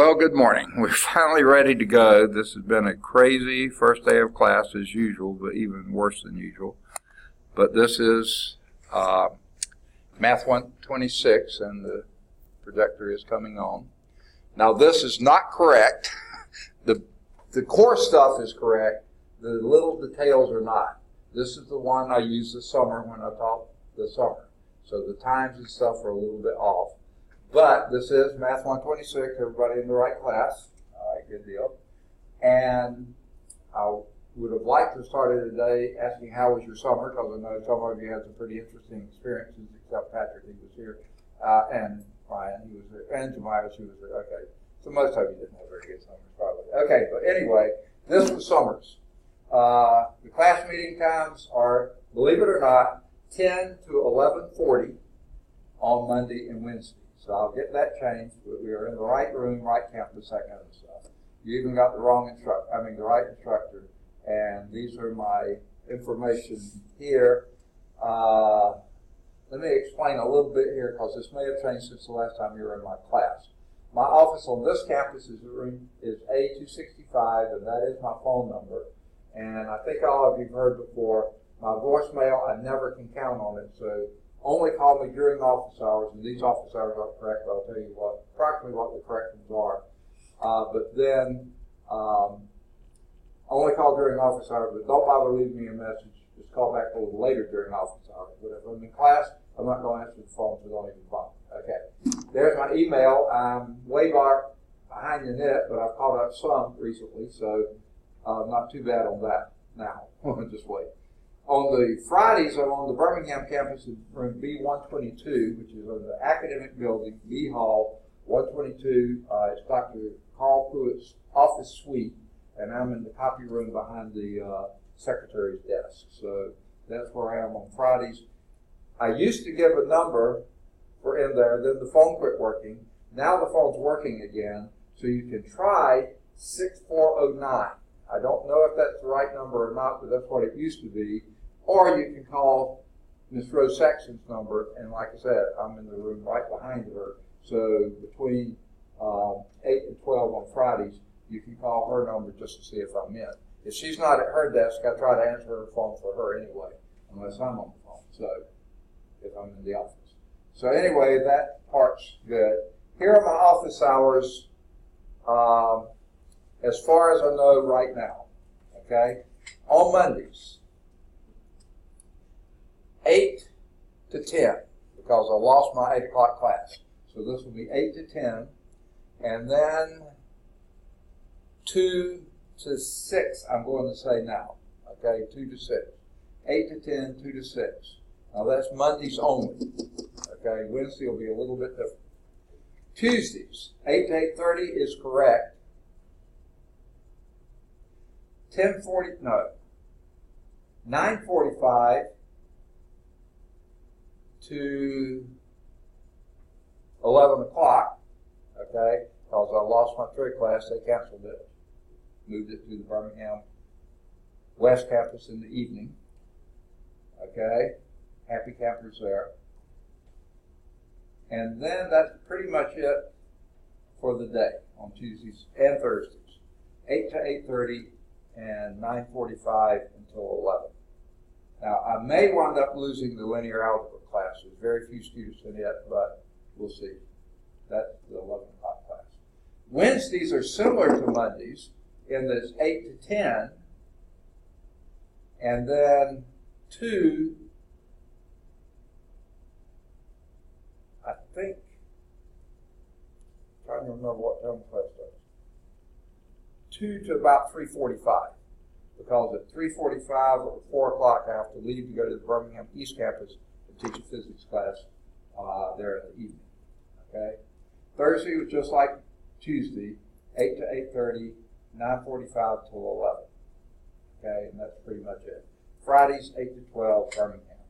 Well, good morning. We're finally ready to go. This has been a crazy first day of class as usual, but even worse than usual. But this is Math 126, and the projector is coming on. Now, this is not correct. The core stuff is correct. The little details are not. This is the one I used this summer when I taught this summer. So the times and stuff are a little bit off. But this is Math 126, everybody in the right class. All right, good deal. And I would have liked to start it today asking how was your summer, because I know some of you had some pretty interesting experiences, except Patrick, he was here, and Ryan, he was there, and Jemiah, she was there. Okay, so most of you didn't have very good summers, probably. Okay, but anyway, this was summers. The class meeting times are, believe it or not, 10 to 11:40 on Monday and Wednesday. So I'll get that changed, but we are in the right room, right campus, that kind of stuff. You even got the right instructor, and these are my information here. Let me explain a little bit here, because this may have changed since the last time you were in my class. My office on this campus is A265, and that is my phone number. And I think all of you have heard before, my voicemail, I never can count on it, so only call me during office hours, and these office hours aren't correct, but I'll tell you approximately what the correct ones are. But then, only call during office hours, but don't bother leaving me a message. Just call back a little later during office hours. But if I'm in class, I'm not going to answer the phone, so don't even bother. Okay. There's my email. I'm way behind the net, but I've caught up some recently, so not too bad on that now. Just wait. On the Fridays, I'm on the Birmingham campus in room B122, which is in the academic building, B Hall 122. It's Dr. Carl Pruitt's office suite, and I'm in the copy room behind the secretary's desk. So that's where I am on Fridays. I used to give a number for in there, then the phone quit working. Now the phone's working again, so you can try 6409. I don't know if that's the right number or not, but that's what it used to be. Or you can call Miss Rose Saxon's number, and like I said, I'm in the room right behind her. So between 8 and 12 on Fridays, you can call her number just to see if I'm in. If she's not at her desk, I try to answer her phone for her anyway, unless I'm on the phone, so if I'm in the office. So anyway, that part's good. Here are my office hours as far as I know right now, okay? On Mondays, 8 to 10, because I lost my 8 o'clock class. So this will be 8 to 10, and then 2 to 6, I'm going to say now, okay, 2 to 6. 8 to 10, 2 to 6. Now that's Mondays only, okay? Wednesday will be a little bit different. Tuesdays, 8 to 8:30 is correct. 9:45 to 11 o'clock, okay, because I lost my third class, they canceled it, moved it to the Birmingham West Campus in the evening, okay, happy campers there. And then that's pretty much it for the day on Tuesdays and Thursdays, 8 to 8:30 and 9:45 until 11. Now, I may wind up losing the linear algebra class. There's very few students in it, but we'll see. That's the 11 o'clock class. Wednesdays are similar to Mondays in that it's 8 to 10, and then 2, I think, I'm trying to remember what time the class starts. 2 to about 3:45. Because at 3:45 or 4 o'clock, I have to leave to go to the Birmingham East Campus to teach a physics class there in the evening. Okay. Thursday was just like Tuesday, 8 to 8:30, 9:45 till 11. Okay, and that's pretty much it. Fridays, 8 to 12, Birmingham.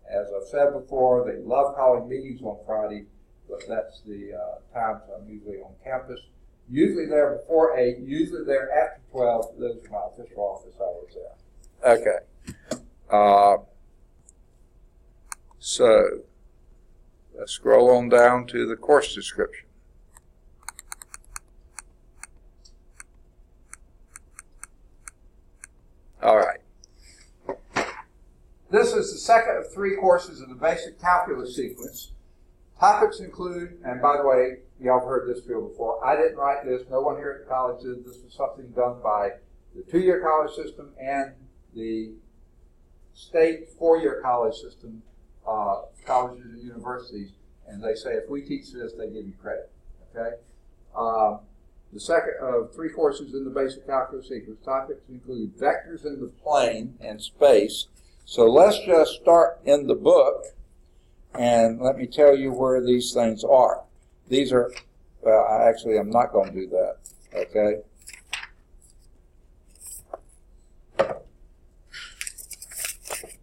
As I've said before, they love calling meetings on Friday, but that's the times I'm usually on campus. Usually there before 8, usually there after 12. Those are my official office hours there. Okay. So let's scroll on down to the course description. This is the second of 3 courses of the basic calculus sequence. Topics include, and by the way, y'all have heard this drill before. I didn't write this. No one here at the college did. This was something done by the 2-year college system and the state 4-year college system, colleges and universities. And they say if we teach this, they give you credit. Okay. The second of 3 courses in the basic calculus sequence. Topics include vectors in the plane and space. So let's just start in the book, and let me tell you where these things are. These are, well, I'm not going to do that, okay?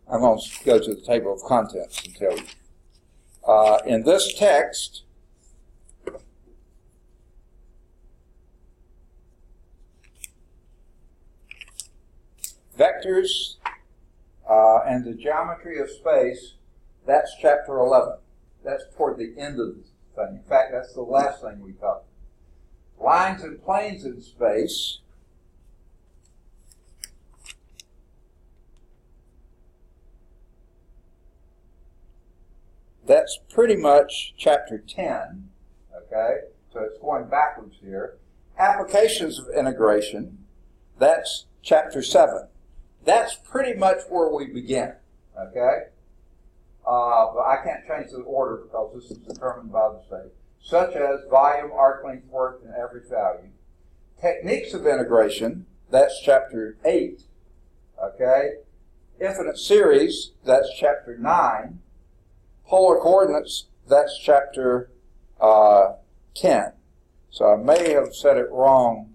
I'm going to go to the table of contents and tell you. In this text, vectors and the geometry of space, that's chapter 11. That's toward the end of the thing. In fact, that's the last thing we covered. Lines and planes in space. That's pretty much chapter 10, okay? So it's going backwards here. Applications of integration, that's chapter 7. That's pretty much where we begin, okay? But I can't change the order because this is determined by the state. Such as volume, arc length, work, and average value. Techniques of integration, that's chapter 8, okay? Infinite series, that's chapter 9. Polar coordinates, that's chapter 10. So I may have said it wrong.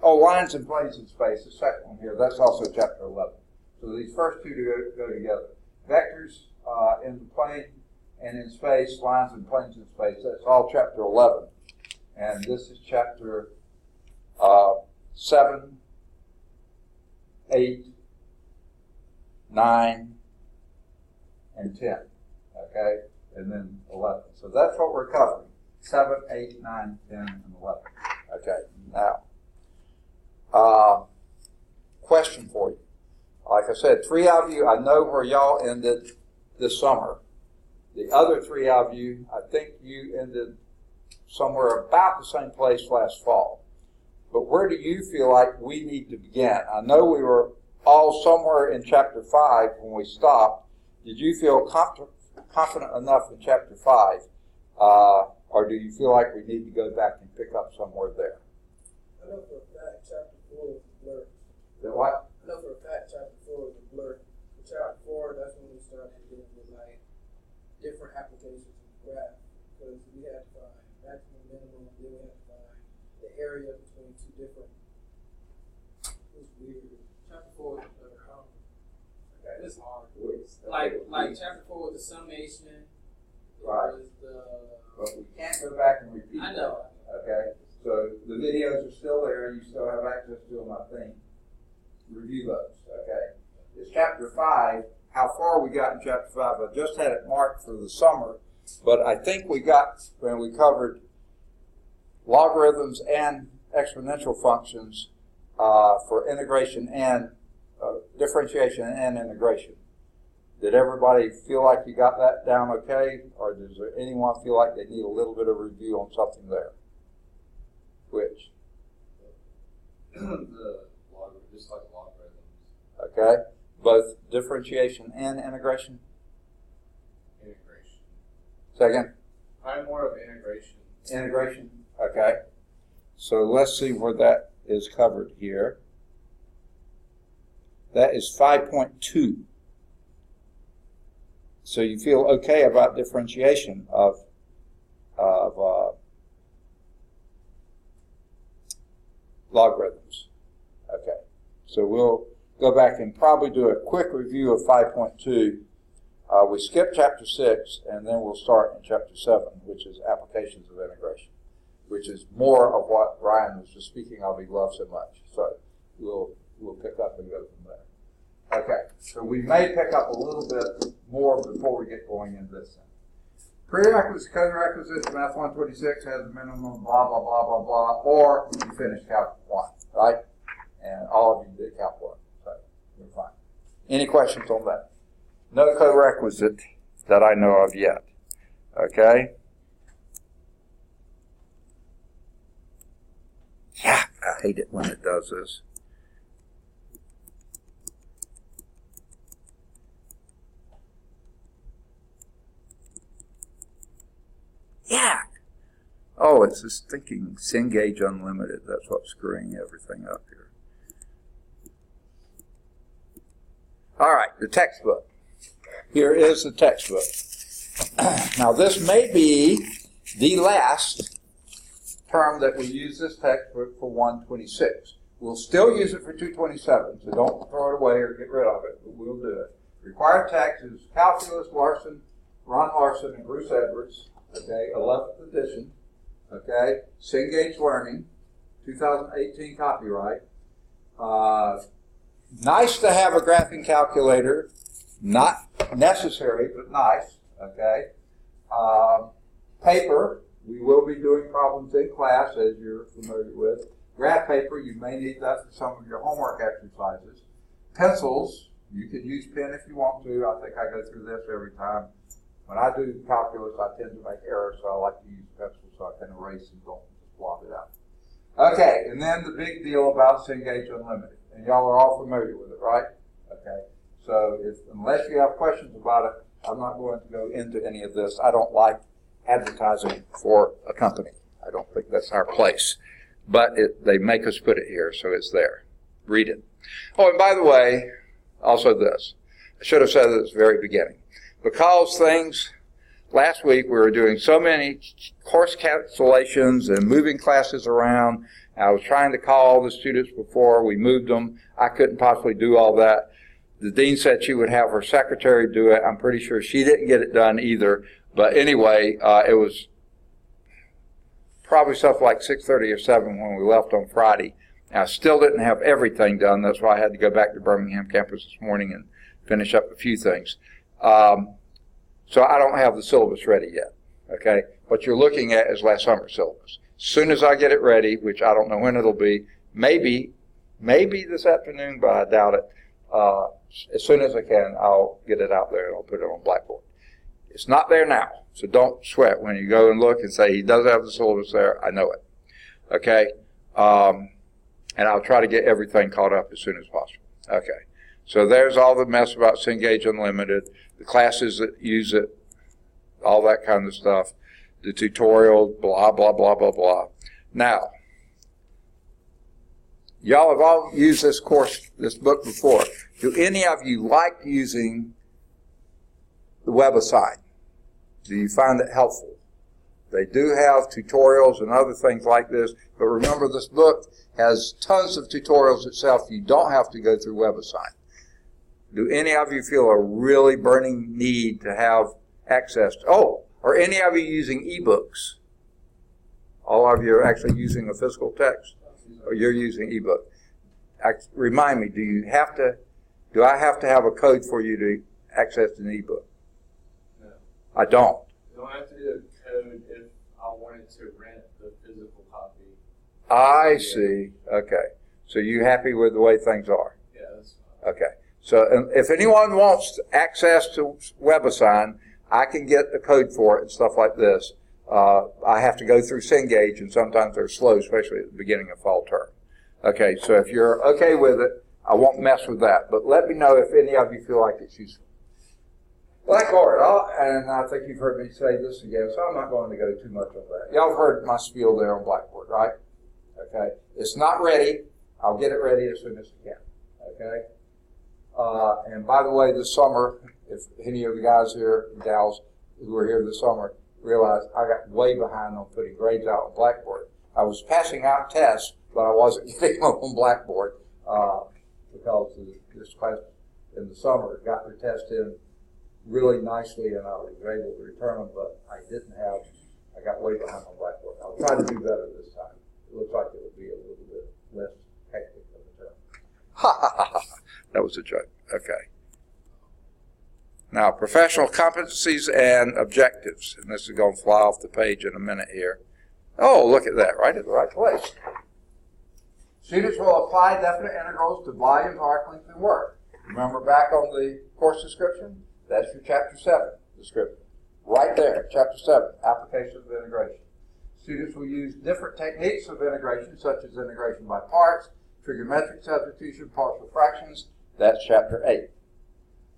Oh, lines and planes in space, the second one here, that's also chapter 11. So these first two go together. Vectors in the plane and in space, lines and planes in space, that's all chapter 11. And this is chapter 7, 8, 9, and 10. Okay? And then 11. So that's what we're covering. 7, 8, 9, 10, and 11. Okay, now. Question for you. Like I said, 3 of you, I know where y'all ended this summer. The other 3 of you, I think you ended somewhere about the same place last fall. But where do you feel like we need to begin? I know we were all somewhere in chapter 5 when we stopped. Did you feel confident enough in chapter 5? Or do you feel like we need to go back and pick up somewhere there? I know for a fact chapter 4 was a blur. The what? I know for a fact chapter 4 was a blur. For chapter 4, that's when we started dealing with like different applications of the graph. Because we had to find maximum, minimum, then we had to find the area between 2 different. It was weird. Chapter 4 was a blur. Okay. It's hard. Like chapter 4 was the summation. Right. But we can't go back and repeat. I know. Okay. So the videos are still there. You still have access to them, I think. Review those. Okay. It's chapter 5. How far we got in chapter 5? I just had it marked for the summer, but I think we got when we covered logarithms and exponential functions for integration and differentiation and integration. Did everybody feel like you got that down okay? Or does there anyone feel like they need a little bit of review on something there? Which? Just like logarithms. Okay. Both differentiation and integration? Integration. Second? I'm more of integration. Integration? Okay. So let's see where that is covered here. That is 5.2. So you feel okay about differentiation of logarithms. Okay. So we'll go back and probably do a quick review of 5.2. We skip chapter 6, and then we'll start in chapter 7, which is applications of integration, which is more of what Ryan was just speaking of he loves so much. So we'll pick up and go from there. Okay, so we may pick up a little bit more before we get going into this thing. Prerequisites, co-requisites, Math 126 has a minimum, blah, blah, blah, blah, blah, or you finish Calc 1, right? And all of you did Calc 1, so you're fine. Any questions on that? No co-requisite that I know of yet. Okay? Yeah, I hate it when it does this. Yeah. Oh, it's this thinking Cengage Unlimited. That's what's screwing everything up here. All right, the textbook. Here is the textbook. Now, this may be the last term that we use this textbook for 126. We'll still use it for 227, so don't throw it away or get rid of it, but we'll do it. Required text is Calculus, Larson, Ron Larson, and Bruce Edwards, okay, 11th edition, okay, Cengage Learning, 2018 copyright. Nice to have a graphing calculator, not necessary, but nice, okay. Paper, we will be doing problems in class, as you're familiar with. Graph paper, you may need that for some of your homework exercises. Pencils, you can use pen if you want to. I think I go through this every time. When I do calculus, I tend to make errors, so I like to use pencil so I can erase and don't just blot it out. Okay, and then the big deal about Cengage Unlimited. And y'all are all familiar with it, right? Okay, so unless you have questions about it, I'm not going to go into any of this. I don't like advertising for a company. I don't think that's our place. But they make us put it here, so it's there. Read it. Oh, and by the way, also this. I should have said it at the very beginning. Because last week we were doing so many course cancellations and moving classes around. I was trying to call the students before we moved them. I couldn't possibly do all that. The dean said she would have her secretary do it. I'm pretty sure she didn't get it done either. But anyway, it was probably stuff like 6:30 or 7 when we left on Friday. And I still didn't have everything done. That's why I had to go back to Birmingham campus this morning and finish up a few things. So I don't have the syllabus ready yet. Okay? What you're looking at is last summer's syllabus. As soon as I get it ready, which I don't know when it'll be, maybe this afternoon, but I doubt it. As soon as I can, I'll get it out there and I'll put it on Blackboard. It's not there now, so don't sweat when you go and look and say he does have the syllabus there. I know it. Okay? And I'll try to get everything caught up as soon as possible. Okay. So there's all the mess about Cengage Unlimited, the classes that use it, all that kind of stuff, the tutorial, blah, blah, blah, blah, blah. Now, y'all have all used this book before. Do any of you like using the WebAssign? Do you find it helpful? They do have tutorials and other things like this, but remember this book has tons of tutorials itself. You don't have to go through WebAssign. Do any of you feel a really burning need to have access to, are any of you using ebooks? All of you are actually using a physical text, or you're using ebook. Remind me, do I have to have a code for you to access an ebook? No. I don't. You don't have to do a code if I wanted to rent the physical copy. I see. Okay. So you happy with the way things are? Yeah, that's fine. Okay. So if anyone wants access to WebAssign, I can get the code for it and stuff like this. I have to go through Cengage, and sometimes they're slow, especially at the beginning of fall term. Okay, so if you're okay with it, I won't mess with that. But let me know if any of you feel like it's useful. Blackboard, and I think you've heard me say this again, so I'm not going to go too much on that. Y'all have heard my spiel there on Blackboard, right? Okay, it's not ready. I'll get it ready as soon as I can. Okay? And by the way, this summer, if any of the guys here, gals who were here this summer, realized I got way behind on putting grades out on Blackboard. I was passing out tests, but I wasn't getting them on Blackboard because this class in the summer got their test in really nicely, and I was able to return them, but I got way behind on Blackboard. I'll try to do better this time. It looks like it will be a little bit less hectic of a term. Ha ha ha ha. That was a joke. Okay. Now, professional competencies and objectives. And this is going to fly off the page in a minute here. Oh, look at that, right at the right place. Students will apply definite integrals to volumes, arc length, and work. Remember back on the course description? That's your Chapter 7 description. Right there, Chapter 7, application of integration. Students will use different techniques of integration, such as integration by parts, trigonometric substitution, partial fractions. That's Chapter 8.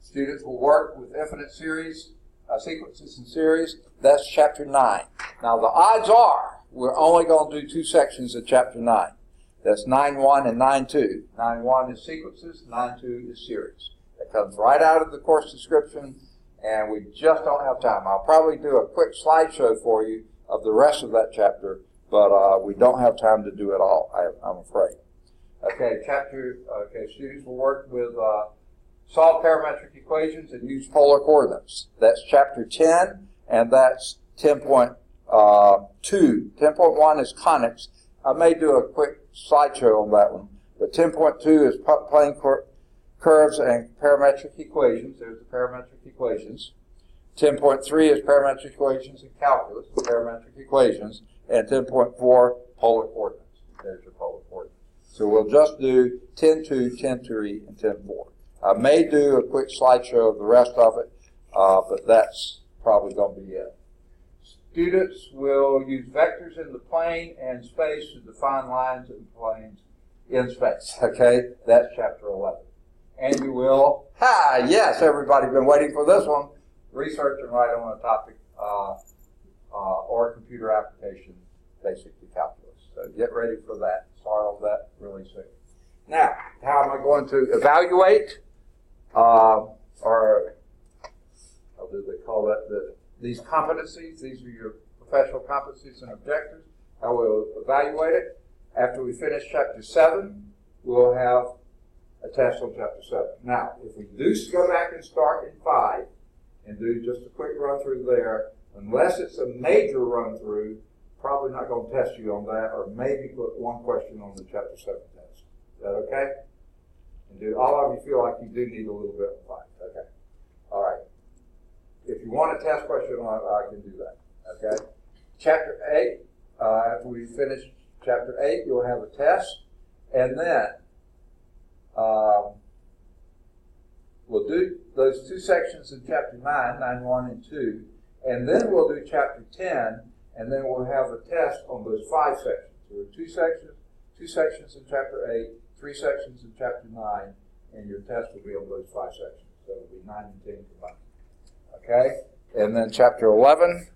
Students will work with infinite series, sequences and series. That's Chapter 9. Now, the odds are we're only going to do 2 sections of Chapter 9. That's 9.1 and 9.2. 9.1 is sequences, 9.2 is series. That comes right out of the course description, and we just don't have time. I'll probably do a quick slideshow for you of the rest of that chapter, but we don't have time to do it all, I'm afraid. Okay, students will work with solve parametric equations and use polar coordinates. That's Chapter 10, and that's 10.2. 10.1 is conics. I may do a quick slideshow on that one, but 10.2 is plane curves and parametric equations. There's the parametric equations. 10.3 is parametric equations and calculus, parametric equations, and 10.4 polar coordinates. There's your polar coordinates. So we'll just do 10.2, 10.3, and 10.4. I may do a quick slideshow of the rest of it, but that's probably going to be it. Students will use vectors in the plane and space to define lines and planes in space. Okay, that's Chapter 11. And you will, yes, everybody's been waiting for this one, research and write on a topic or a computer application, basically calculus. So get ready for that. Start on that really soon. Now, how am I going to evaluate, or how do they call that, these competencies? These are your professional competencies and objectives. I will evaluate it. After we finish Chapter 7, we'll have a test on Chapter 7. Now, if we do go back and start in 5 and do just a quick run through there, unless it's a major run through, probably not going to test you on that, or maybe put one question on the Chapter 7 test. Is that okay? And do all of you feel like you do need a little bit of 5? Okay. All right. If you want a test question, I can do that. Okay. Chapter 8. After we finish Chapter 8, you'll have a test, and then we'll do those 2 sections in Chapter 9, 9.1 and 2, and then we'll do Chapter 10, and then we'll have a test on those 5 sections. There are 2 sections in Chapter 8, 3 sections in Chapter 9, and your test will be on those 5 sections. So it'll be 9 and 10 combined. Okay? And then Chapter 11,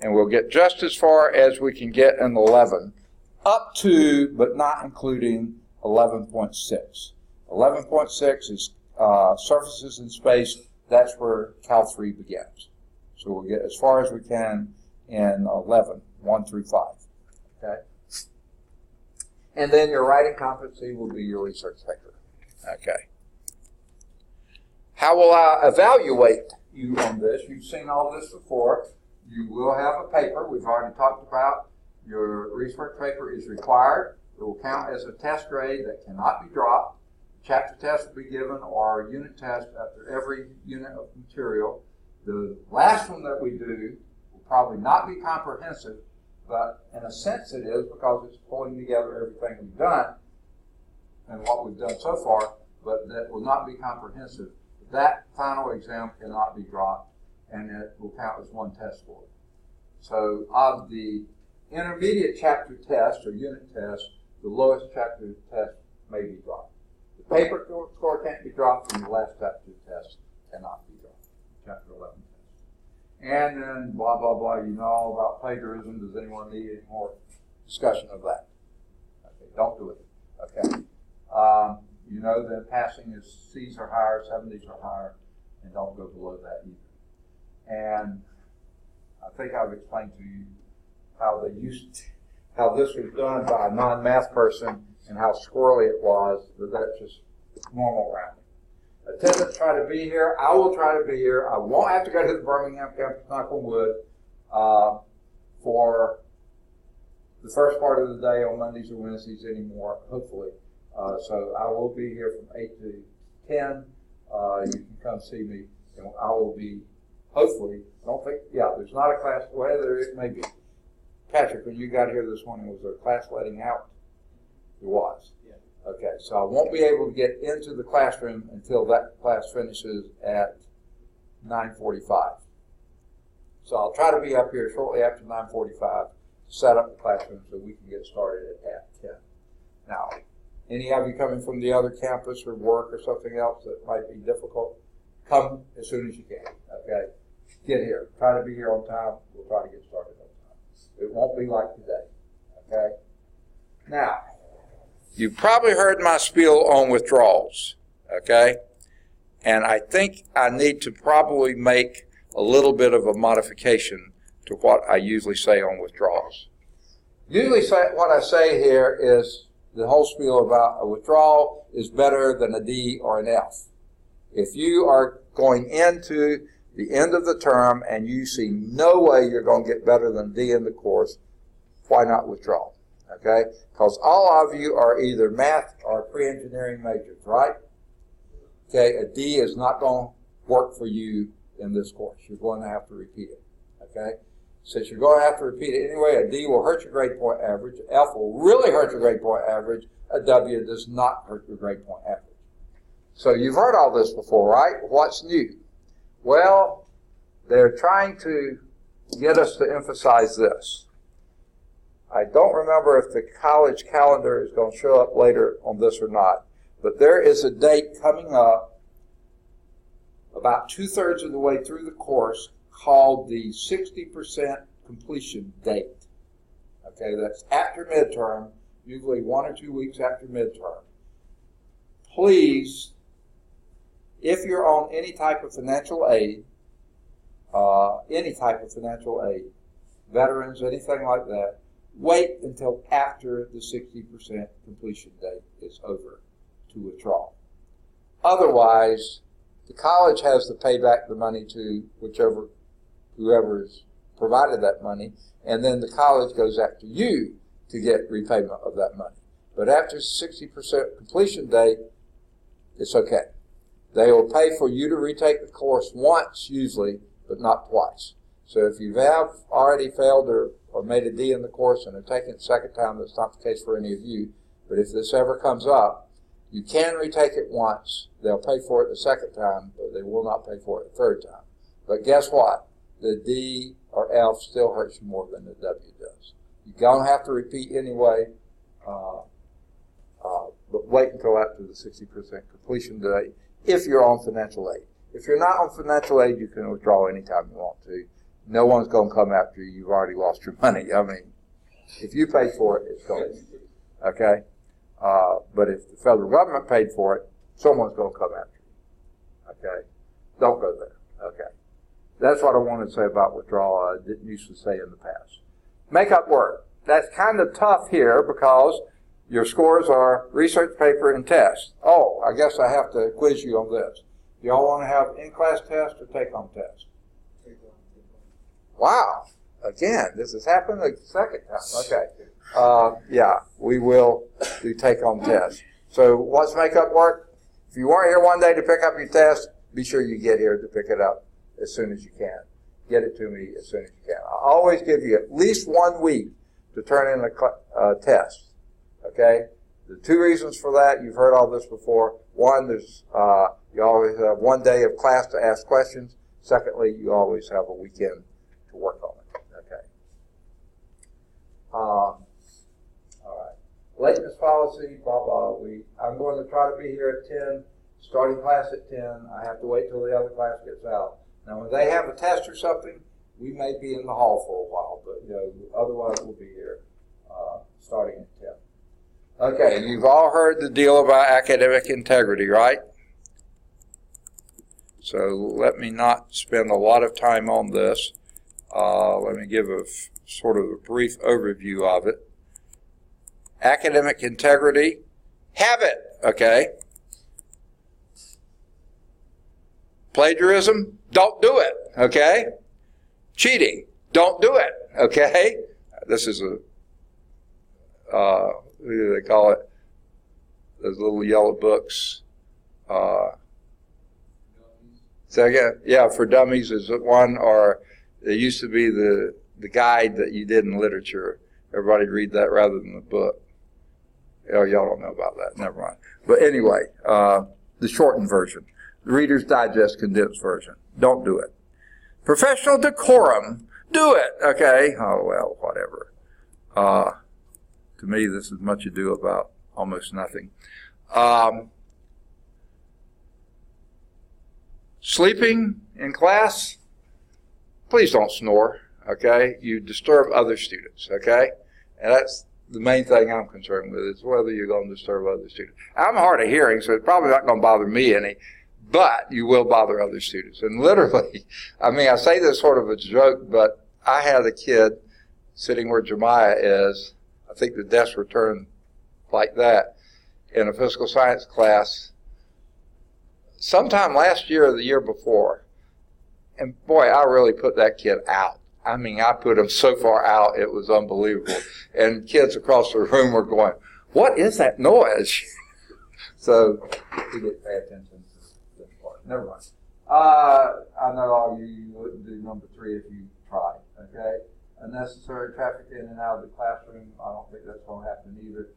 and we'll get just as far as we can get in 11, up to, but not including, 11.6. 11.6 is surfaces in space. That's where Cal 3 begins. So we'll get as far as we can in 11, 1 through 5. Okay? And then your writing competency will be your research paper. Okay. How will I evaluate you on this? You've seen all this before. You will have a paper. We've already talked about your research paper is required. It will count as a test grade that cannot be dropped. Chapter test will be given, or a unit test after every unit of material. The last one that we do will probably not be comprehensive, but in a sense it is, because it's pulling together everything we've done and what we've done so far, but that will not be comprehensive. That final exam cannot be dropped, and it will count as one test score. So of the intermediate chapter test or unit test, the lowest chapter test may be dropped. The paper score can't be dropped, and the last chapter test cannot be dropped. Chapter 11 test. And then blah, blah, blah. You know all about plagiarism. Does anyone need any more discussion of that? Okay, don't do it. Okay. You know that passing is C's are higher, 70s are higher, and don't go below that either. And I think I've explained to you how this was done by a non-math person and how squirrely it was, but that's just normal rounding. Attendants try to be here. I will try to be here. I won't have to go to the Birmingham campus, knock on wood, for the first part of the day on Mondays or Wednesdays anymore, hopefully. So I will be here from 8 to 10. You can come see me, and I will be, hopefully, there's not a class, whether it may be. Patrick, when you got here this morning, was there a class letting out? There was. Yeah. Okay, so I won't be able to get into the classroom until that class finishes at 9:45. So I'll try to be up here shortly after 9:45 to set up the classroom so we can get started at 10. Now, any of you coming from the other campus or work or something else that might be difficult, come as soon as you can, okay? Get here. Try to be here on time. We'll try to get started on time. It won't be like today, okay? Now, you've probably heard my spiel on withdrawals, okay? And I think I need to probably make a little bit of a modification to what I usually say on withdrawals. Usually what I say here is the whole spiel about a withdrawal is better than a D or an F. If you are going into the end of the term and you see no way you're going to get better than D in the course, why not withdraw? Okay? Because all of you are either math or pre-engineering majors, right? Okay, a D is not going to work for you in this course. You're going to have to repeat it. Okay? Since you're going to have to repeat it anyway, a D will hurt your grade point average. F will really hurt your grade point average. A W does not hurt your grade point average. So you've heard all this before, right? What's new? Well, they're trying to get us to emphasize this. I don't remember if the college calendar is going to show up later on this or not, but there is a date coming up about 2/3 of the way through the course called the 60% completion date. Okay, that's after midterm, usually 1 or 2 weeks after midterm. Please, if you're on any type of financial aid, veterans, anything like that, wait until after the 60% completion date is over to withdraw. Otherwise, the college has to pay back the money to whoever has provided that money, and then the college goes after you to get repayment of that money. But after 60% completion date, it's okay. They will pay for you to retake the course once, usually, but not twice. So if you have already failed or made a D in the course and are taking it the second time, that's not the case for any of you. But if this ever comes up, you can retake it once. They'll pay for it the second time, but they will not pay for it the third time. But guess what? The D or F still hurts you more than the W does. You're going to have to repeat anyway, but wait until after the 60% completion date if you're on financial aid. If you're not on financial aid, you can withdraw anytime you want to. No one's going to come after you. You've already lost your money. I mean, if you pay for it, it's going to. Okay? But if the federal government paid for it, someone's going to come after you. Okay? Don't go there. Okay? That's what I wanted to say about withdrawal. I didn't used to say in the past. Make up work. That's kind of tough here because your scores are research paper and test. Oh, I guess I have to quiz you on this. Do y'all want to have in-class test or take-home test? Wow. Again, this has happened the second time. Okay. Yeah, we will do take-home tests. So what's make-up work? If you weren't here one day to pick up your test, be sure you get here to pick it up as soon as you can. Get it to me as soon as you can. I always give you at least 1 week to turn in a test. Okay? The 2 reasons for that, you've heard all this before. One, you always have 1 day of class to ask questions. Secondly, you always have a weekend to work on it. Okay. All right. Lateness policy, blah, blah. I'm going to try to be here at 10, starting class at 10. I have to wait till the other class gets out. Now, when they have a test or something, we may be in the hall for a while, but otherwise we'll be here starting at 10. Okay, you've all heard the deal about academic integrity, right? So let me not spend a lot of time on this. Let me give a sort of a brief overview of it. Academic integrity, have it, okay? Plagiarism, don't do it, okay? Cheating, don't do it, okay? This is what do they call it? Those little yellow books. So again, yeah, for dummies is one, or there used to be the guide that you did in literature. Everybody read that rather than the book. Oh, y'all don't know about that. Never mind. But anyway, the shortened version, the Reader's Digest condensed version. don't do it. Professional decorum, do it, okay? Oh, well, whatever. To me, this is much ado about almost nothing. Sleeping in class, please don't snore, okay? You disturb other students, okay? And that's the main thing I'm concerned with, is whether you're going to disturb other students. I'm hard of hearing, so it's probably not going to bother me any, but you will bother other students. And literally, I mean, I say this sort of a joke, but I had a kid sitting where Jemiah is. I think the desks were turned like that in a physical science class sometime last year or the year before. And boy, I really put that kid out. I mean, I put him so far out, it was unbelievable. And kids across the room were going, "What is that noise?" So we didn't pay attention to this part. Never mind. I know all you wouldn't do number 3 if you tried, okay? Unnecessary traffic in and out of the classroom, I don't think that's going to happen either.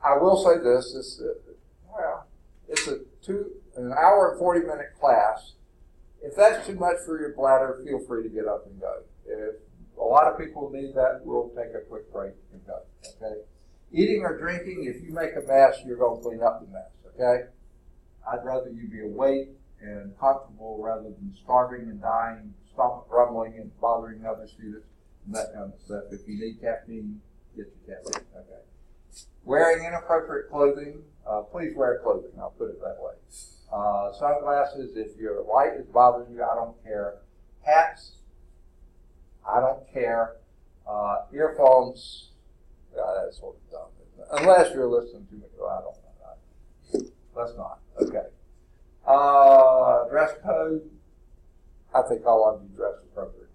I will say this, it's an hour and 40-minute class. If that's too much for your bladder, feel free to get up and go. If a lot of people need that, we'll take a quick break and go, okay? Eating or drinking, if you make a mess, you're going to clean up the mess, okay? I'd rather you be awake and comfortable rather than starving and dying, stomach rumbling and bothering other students and that kind of stuff. If you need caffeine, get your caffeine, okay? Wearing inappropriate clothing, please wear clothing, I'll put it that way. Sunglasses, if your light is bothering you, I don't care. Hats, I don't care. Earphones, that's sort of dumb, isn't it? Unless you're listening to me, well, I don't know. Let's not, okay. Dress code, I think all of you dress appropriately.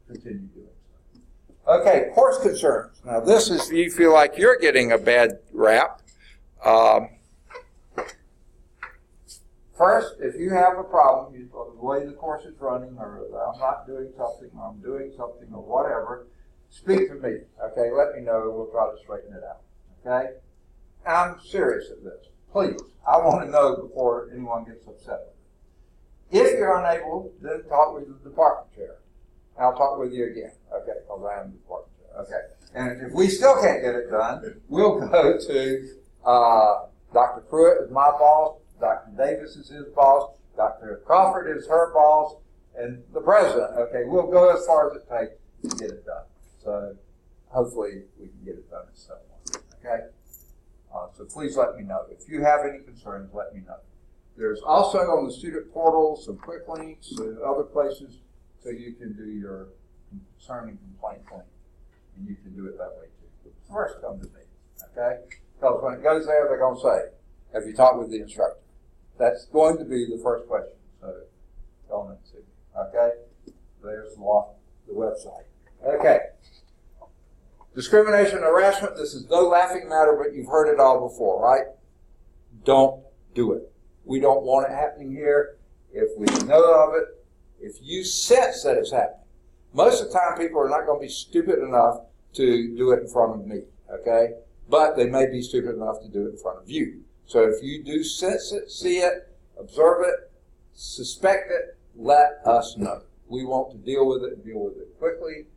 Continue doing so. Okay, course concerns. Now this is, you feel like you're getting a bad rap. First, if you have a problem, the way the course is running, or I'm not doing something, or I'm doing something, or whatever, speak to me, okay? Let me know, we'll try to straighten it out, okay? I'm serious at this. Please, I want to know before anyone gets upset with it. If you're unable, then talk with the department chair. I'll talk with you again, okay, because I am the department chair, okay? And if we still can't get it done, we'll go to Dr. Pruitt is my boss, Dr. Davis is his boss, Dr. Crawford is her boss, and the president, okay? We'll go as far as it takes to get it done. So hopefully we can get it done at some point, okay? So please let me know. If you have any concerns, let me know. There's also on the student portal some quick links and other places so you can do your concern and complaint link. And you can do it that way too. But first come to me, okay? Because when it goes there, they're going to say, have you talked with the instructor? That's going to be the first question. So go and see me, okay? There's the website. Okay. Discrimination and harassment, this is no laughing matter, but you've heard it all before, right? Don't do it. We don't want it happening here. If we know of it, if you sense that it's happening, most of the time people are not going to be stupid enough to do it in front of me, okay? But they may be stupid enough to do it in front of you. So if you do sense it, see it, observe it, suspect it, let us know. We want to deal with it and deal with it quickly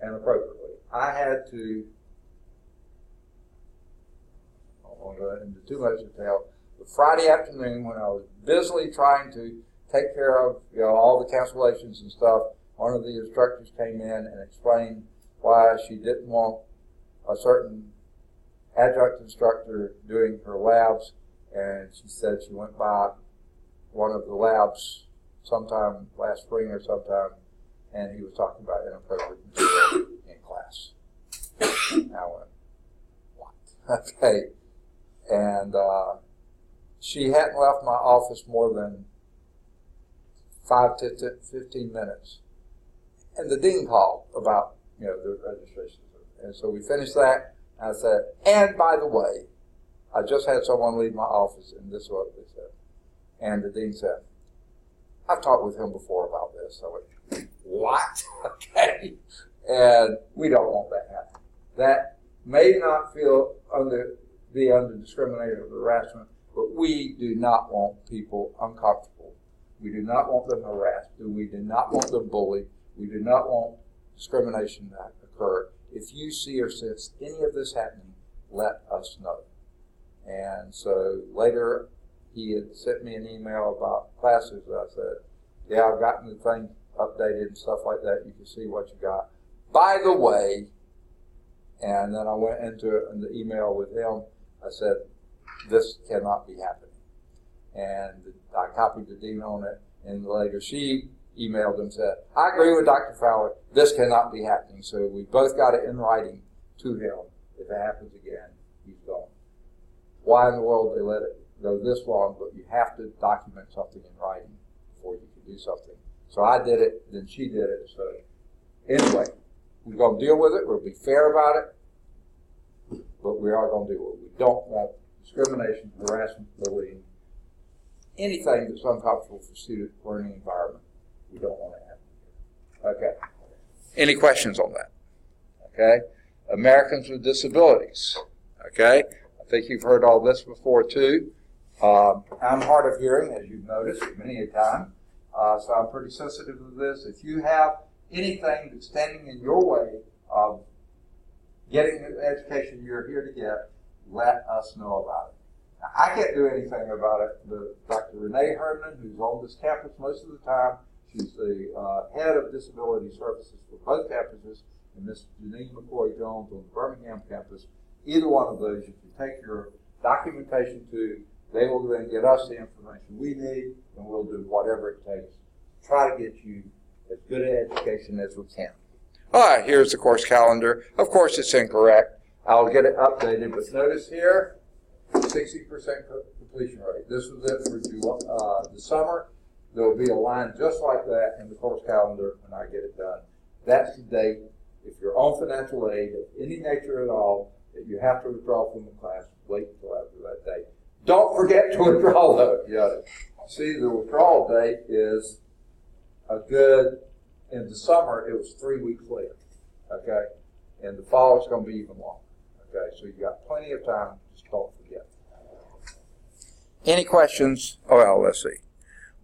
and appropriately. I had to, I don't want to go into too much detail, but Friday afternoon when I was busily trying to take care of all the cancellations and stuff, one of the instructors came in and explained why she didn't want a certain adjunct instructor doing her labs, and she said she went by one of the labs sometime last spring or sometime, and he was talking about inappropriate material in class. I went, what? Okay. And she hadn't left my office more than 5 to 15 minutes. And the dean called about, the registration. And so we finished that. I said, and by the way, I just had someone leave my office, and this is what they said. And the dean said, I've talked with him before about this. I went, what? Okay. And we don't want that happening. That may not be under discrimination or harassment, but we do not want people uncomfortable We do not want them harassed. We do not want them bullied. We do not want discrimination to occur. If you see or sense any of this happening, let us know. And so later, he had sent me an email about classes. I said, yeah, I've gotten the thing updated and stuff like that. You can see what you got. By the way, and then I went into the email with him. I said, this cannot be happening. And I copied the dean on it. And later she emailed him and said, I agree with Dr. Fowler. This cannot be happening. So we both got it in writing to him. If it happens again, he's gone. Why in the world they let it go this long? But you have to document something in writing before you can do something. So I did it, then she did it. So anyway, we're going to deal with it. We'll be fair about it. But we are going to do it. We don't want discrimination, harassment, bullying, anything that's uncomfortable for student learning environment. We don't want to happen here. Okay. Any questions on that? Okay. Americans with disabilities. Okay. I think you've heard all this before too. I'm hard of hearing, as you've noticed many a time. So I'm pretty sensitive to this. If you have anything that's standing in your way of getting the education you're here to get, let us know about it. Now, I can't do anything about it, but Dr. Renee Herndon, who's on this campus most of the time, she's the head of disability services for both campuses, and Miss Janine McCoy-Jones on the Birmingham campus. Either one of those, you can take your documentation to. They will then get us the information we need, and we'll do whatever it takes to try to get you as good an education as we can. All right, here's the course calendar. Of course, it's incorrect. I'll get it updated, but notice here, 60% completion rate. This was it for the summer. There will be a line just like that in the course calendar when I get it done. That's the date. If you're on financial aid of any nature at all, that you have to withdraw from the class, wait until after that date. Don't forget to withdraw though. See, the withdrawal date is a good, in the summer, it was 3 weeks later. Okay? In the fall, it's going to be even longer. Okay? So you got plenty of time. Just don't forget. Any questions? Oh, well, let's see.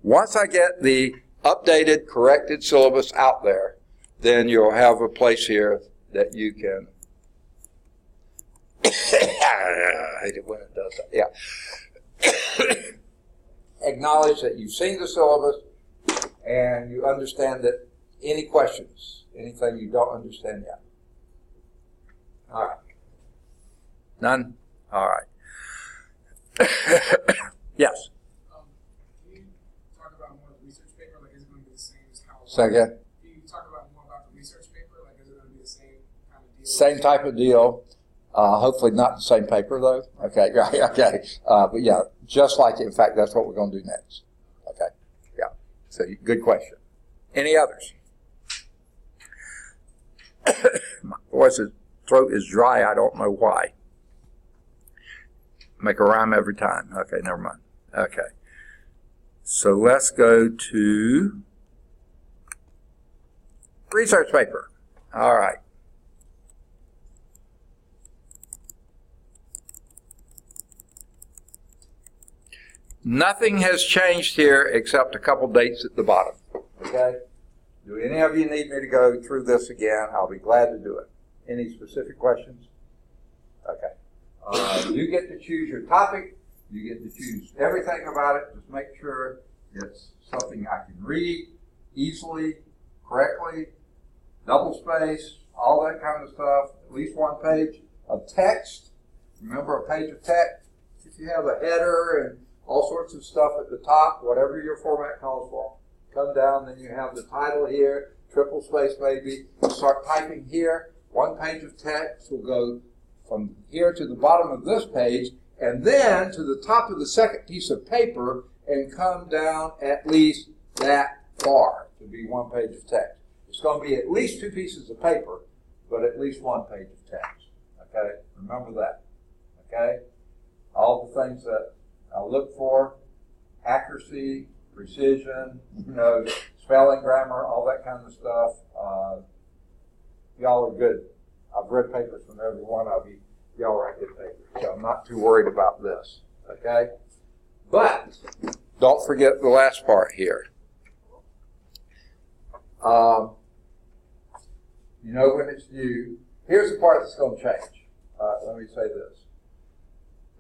Once I get the updated, corrected syllabus out there, then you'll have a place here that you can. I hate it when it does that. Yeah. Acknowledge that you've seen the syllabus and you understand it. Any questions? Anything you don't understand yet? All right. None? All right. Yes. Can you talk about more of the research paper? Like, is it going to be the same as how? Say again? Can you talk about more about the research paper? Like, is it going to be the same kind of deal? Same type of deal. Hopefully not the same paper though. Okay, right, okay. But yeah, just like it. In fact, that's what we're going to do next. Okay, yeah. So good question. Any others? My throat is dry. I don't know why. Make a rhyme every time. Okay, never mind. Okay. So let's go to research paper. All right. Nothing has changed here except a couple dates at the bottom. Okay? Do any of you need me to go through this again? I'll be glad to do it. Any specific questions? Okay. You get to choose your topic. You get to choose everything about it. Just make sure it's something I can read easily, correctly, double space, all that kind of stuff. At least one page of text. Remember a page of text? If you have a header and all sorts of stuff at the top, whatever your format calls for. Come down, then you have the title here, triple space maybe. Start typing here. One page of text will go from here to the bottom of this page, and then to the top of the second piece of paper, and come down at least that far to be one page of text. It's going to be at least two pieces of paper, but at least one page of text. Okay? Remember that. Okay? All the things that I look for, accuracy, precision, spelling, grammar, all that kind of stuff. Y'all are good. I've read papers from every one of you. Y'all write good papers. So I'm not too worried about this. Okay? But don't forget the last part here. You know when it's due. Here's the part that's going to change. Let me say this.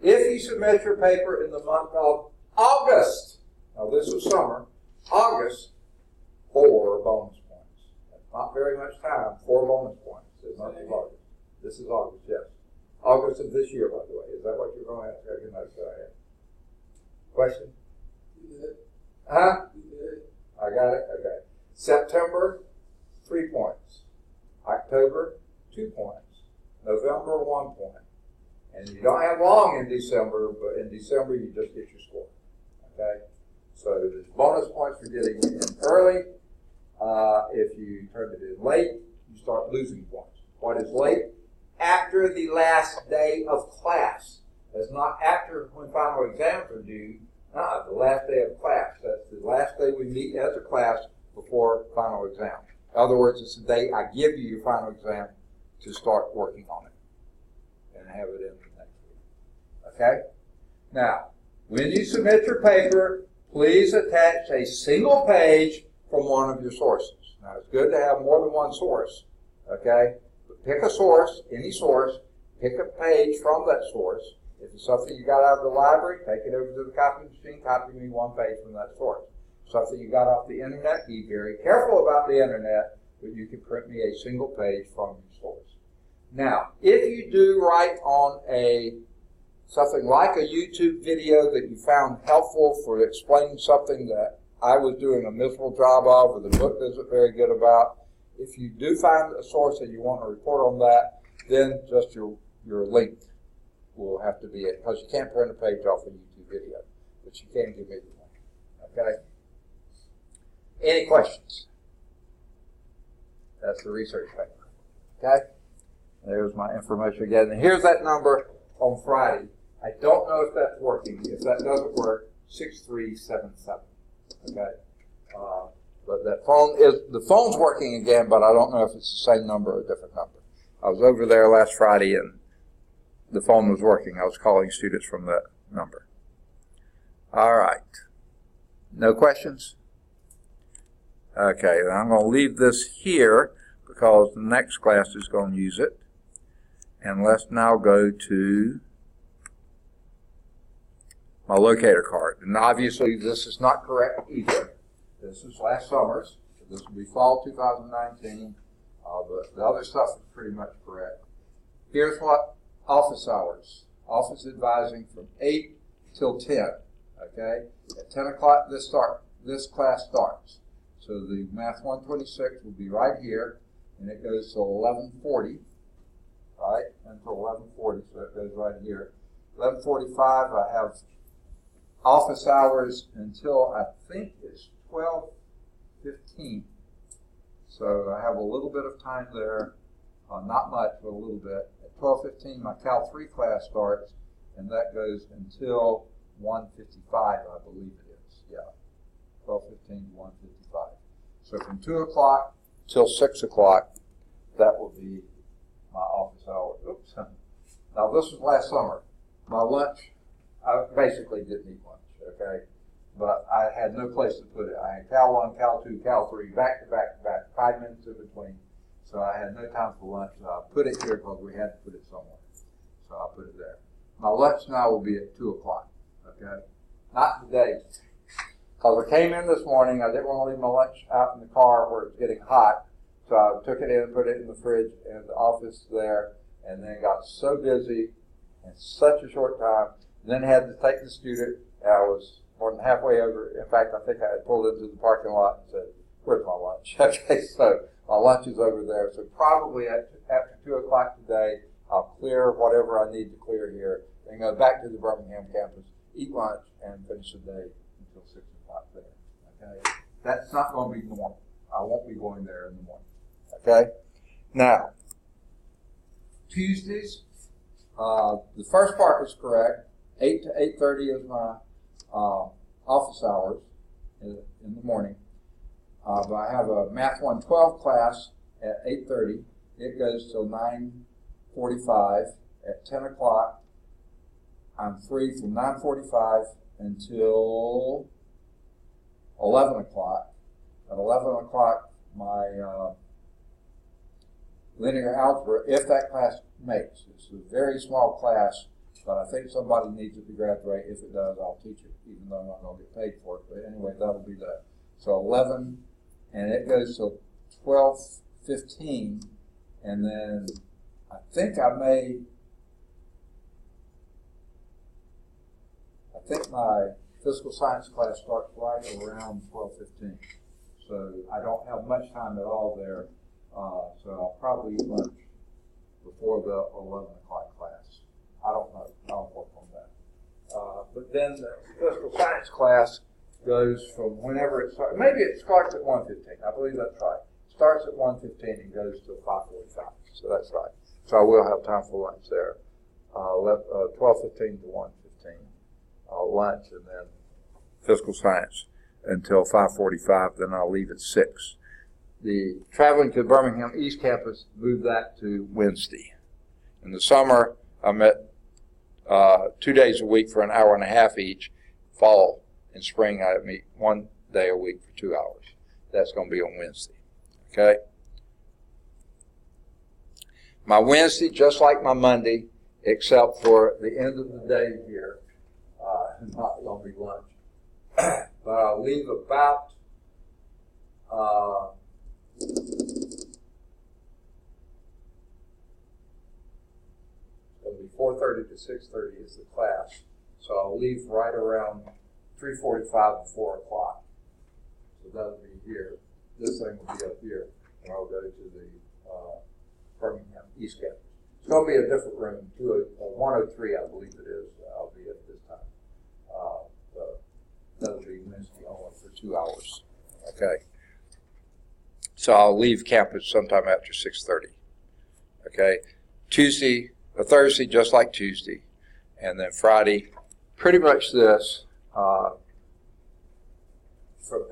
If you submit your paper in the month of August, now this is summer, August, 4 bonus points. That's not very much time, 4 bonus points. It's not August. This is August, yes. August of this year, by the way. Is that what you're going to ask? I can notice that I have. Question? Huh? I got it? Okay. September, 3 points. October, 2 points. November, 1 point. And you don't have long in December, but in December you just get your score. Okay? So there's bonus points for getting it in early. If you turn it in late, you start losing points. What is late? After the last day of class. That's not after when final exams are due. The last day of class. That's the last day we meet as a class before final exam. In other words, it's the day I give you your final exam to start working on it and have it in the next week. Okay? Now, when you submit your paper, please attach a single page from one of your sources. Now, it's good to have more than one source. Okay? But pick a source, any source, pick a page from that source. If it's something you got out of the library, take it over to the copy machine, copy me one page from that source. Something you got off the internet, be very careful about the internet, but you can print me a single page from your source. Now, if you do write on something like a YouTube video that you found helpful for explaining something that I was doing a miserable job of or the book isn't very good about, if you do find a source and you want to report on that, then just your link will have to be it, because you can't print a page off a YouTube video, but you can give me the link. Okay? Any questions? That's the research paper. Okay? There's my information again. And here's that number on Friday. I don't know if that's working. If that doesn't work, 6377. Okay? But the phone's working again, but I don't know if it's the same number or a different number. I was over there last Friday and the phone was working. I was calling students from that number. All right. No questions? Okay, I'm going to leave this here because the next class is going to use it. And let's now go to my locator card. And obviously this is not correct either. This is last summer's. This will be fall 2019. But the other stuff is pretty much correct. Here's what office hours. Office advising from 8 till 10. Okay? At 10 o'clock this class starts. So the Math 126 will be right here, and it goes till 11:40, right? Until 11:40, so it goes right here. 11:45, I have office hours until I think it's 12:15. So I have a little bit of time there, not much, but a little bit. At 12:15, my Cal 3 class starts, and that goes until 1:55, I believe it is. Yeah, 12:15 to 1:55. So from 2 o'clock till 6 o'clock, that will be my office hour. Oops. Now this was last summer. My lunch, I basically didn't eat lunch, okay? But I had no place to put it. I had Cal 1, Cal 2, Cal 3, back to back to back, 5 minutes in between. So I had no time for lunch. So I put it here because we had to put it somewhere. So I put it there. My lunch now will be at 2 o'clock, okay? Not today. Because I came in this morning, I didn't want to leave my lunch out in the car where it's getting hot. So I took it in, put it in the fridge in the office there, and then got so busy in such a short time, then had to take the student. I was more than halfway over. In fact, I think I had pulled into the parking lot and said, "Where's my lunch?" Okay, so my lunch is over there. So probably after 2 o'clock today, I'll clear whatever I need to clear here, and go back to the Birmingham campus, eat lunch, and finish the day until 6 o'clock there. Okay, that's not going to be normal. I won't be going there in the morning. Okay, now Tuesdays, the first part is correct. 8 to 8:30 is my office hours in the morning. But I have a Math 112 class at 8:30. It goes till 9:45. At 10 o'clock, I'm free from 9:45 until 11 o'clock. At 11 o'clock, my linear algebra, if that class makes. It's a very small class, but I think somebody needs it to graduate. If it does, I'll teach it, even though I'm not going to get paid for it. But anyway, that'll be that. So 11, and it goes till 12:15, and then I think my physical science class starts right around 12:15. So I don't have much time at all there. So I'll probably eat lunch before the 11 o'clock class. I don't know. I'll work on that. But then the physical science class goes from whenever it starts. Maybe it starts at 1:15. I believe that's right. It starts at 1:15 and goes to 5:45. So that's right. So I will have time for lunch there. 12:15 to 1:15 lunch, and then physical science until 5:45. Then I'll leave at 6. The traveling to Birmingham East Campus, moved that to Wednesday. In the summer, I met 2 days a week for an hour and a half each. Fall and spring, I meet 1 day a week for 2 hours. That's going to be on Wednesday. Okay? My Wednesday, just like my Monday, except for the end of the day here, not going to be lunch. But I'll leave about it'll be 4:30 to 6:30 is the class. So I'll leave right around 3:45 to 4 o'clock. So that'll be here. This thing will be up here, and I'll go to the Birmingham East Campus. It's going to be a different room, 103, I believe it is. I'll be at this time. That'll be Wednesday only for 2 hours. Okay. So I'll leave campus sometime after 6:30. Okay. Thursday, just like Tuesday. And then Friday, pretty much this, from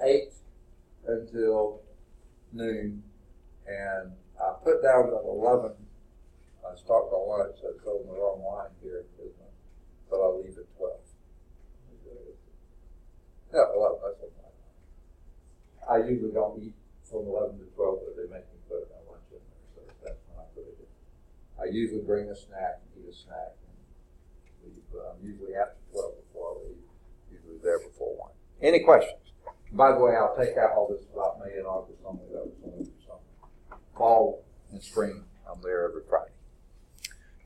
8 until noon. And I put down at 11. I start my lunch. That's on the wrong line here, isn't it? But I'll leave at 12. Yeah, 11, that's okay. I usually don't eat from 11 to 12, but they make me put my lunch in there, so that's when I put it in. I usually bring a snack, eat a snack, and leave. I'm usually after 12 before I leave, usually there before 1. Any questions? By the way, I'll take out all this about May and August only. That was only for summer. Fall and spring, I'm there every Friday.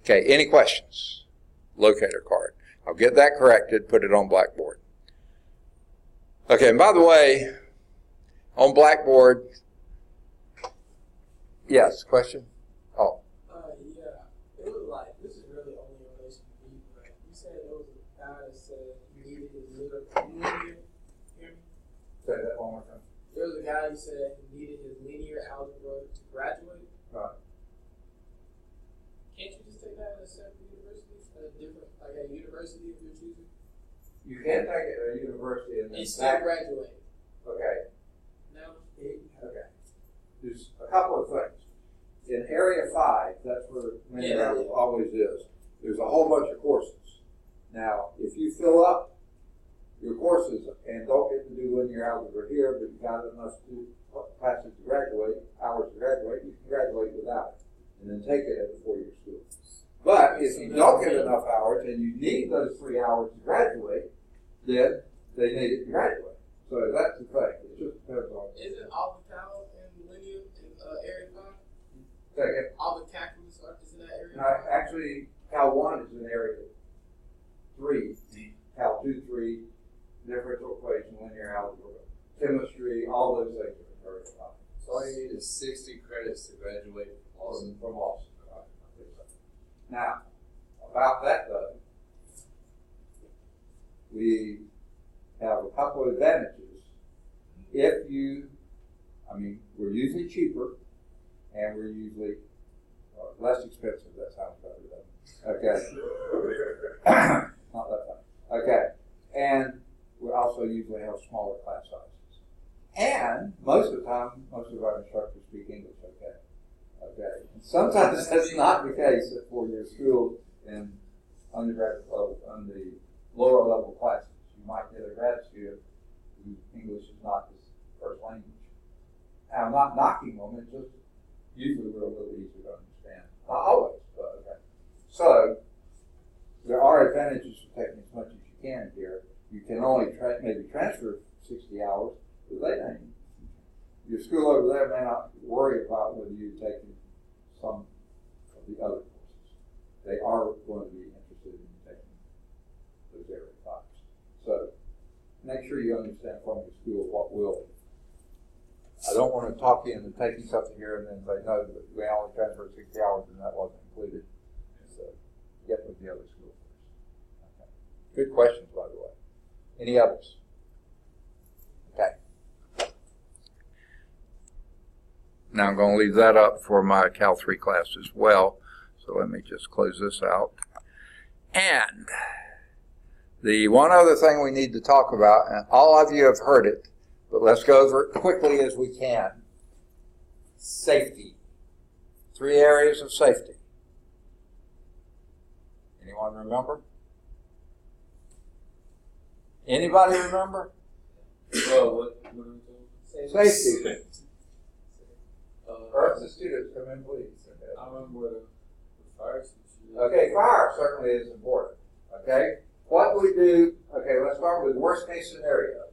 Okay, any questions? Locator card. I'll get that corrected, put it on Blackboard. Okay, and by the way, on Blackboard, yes, question? Oh. Yeah, it was like, this is really only in relation to me, but you said there was a guy that said he needed his linear, hear me? Say that one more time. There was a guy who said he needed his linear algebra to graduate. Right. Can't you just take that at a separate university? At a different, like a university if you're choosing? You can take it at a university and And still graduate. Okay. No? Okay. There's a couple of things. In Area 5, that's where Minneapolis always is, there's a whole bunch of courses. Now, if you fill up your courses and don't get to do linear algebra here, but you got enough classes to graduate, hours to graduate, you can graduate without it, and then take it at a 4-year school. But if you don't get enough hours and you need those 3 hours to graduate, then they need it to graduate. So that's the thing. It just depends on. Isn't all the Cal and linear in Area 5? Second. All the calculus is in that area? No, actually, Cal 1 is in Area 3. Cal 2, 3, differential equation, linear algebra, chemistry, all those things are in Area 5. So all you need is 60 credits to graduate from Austin. From Austin. Now, about that though, we have a couple of advantages. If you, we're usually cheaper and we're usually less expensive. That sounds better though. Okay. Not that fun. Okay. And we also usually have smaller class sizes. And most of the time, most of our instructors speak English okay. Okay. And sometimes that's not the case at 4-year school in undergraduate level, on the lower level classes. You might get a grad student who whose English is not his first language. And I'm not knocking them, it's just usually we're a little easier to understand. Not always, but okay. So, there are advantages for taking as much as you can here. You can only maybe transfer 60 hours, but they ain't. Your school over there may not worry about whether you're taking some of the other courses. They are going to be interested in taking those area classes. So, make sure you understand from your school what will. I don't want to talk you into taking something here and then say, no, we only transferred 60 hours and that wasn't included. So, get with the other school first. Okay. Good questions, by the way. Any others? Okay. Now I'm going to leave that up for my Cal 3 class as well. So let me just close this out. And the one other thing we need to talk about, and all of you have heard it, but let's go over it quickly as we can. Safety. 3 areas of safety. Anyone remember? Anybody remember? What are we doing? Safety. Or if the students come in, please. Okay. I remember the fire situation. Okay, fire certainly is important. Okay? What do we do? Okay, let's start with worst case scenario.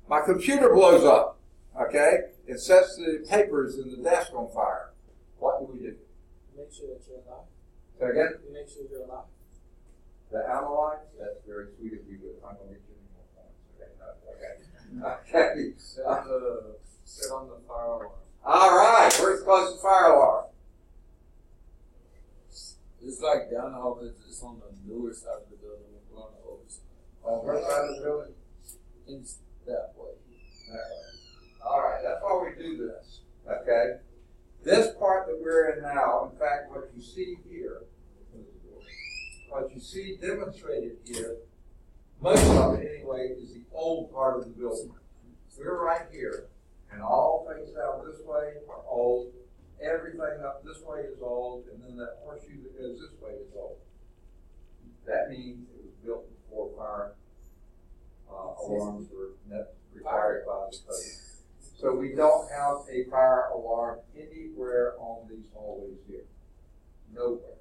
My computer blows up. Okay? It sets the papers in the desk on fire. What do we do? Make sure that you're alive. Say again? You make sure you're alive. The analyze? That's very sweet of you, but I'm going to get you any more points. Okay, no, okay. Sit on the fire alarm. All right, where's the closest fire alarm? It's like down the hall, it's on the newer side of the building. We're on the older side. On what side of the building? It's that way. That way. All right, that's why we do this. Okay? This part that we're in now, in fact, what you see here, what you see demonstrated here, most of it anyway, is the old part of the building. We're right here, and all things down this way are old. Everything up this way is old, and then that horseshoe that goes this way is old. That means it was built before fire alarms were required by the code. So we don't have a fire alarm anywhere on these hallways here. Nowhere.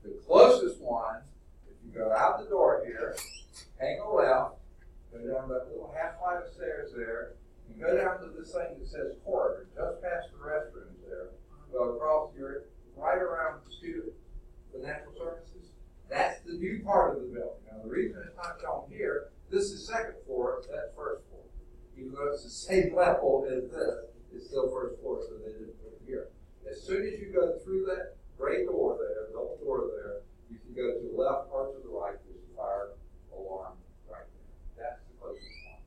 The closest one, if you go out the door here, hang a left, go down that little half flight of stairs there, and go down to this thing that says corridor, just past the restrooms there. Go across here, right around the student financial services. That's the new part of the building. Now the reason it's not shown here, this is second floor, that's first floor. Even though it's the same level as this, it's still first floor, so they didn't put it here. As soon as you go through that gray door there, the old door there, you can go to the left or to the right. There's a fire alarm right there. That's the closest one.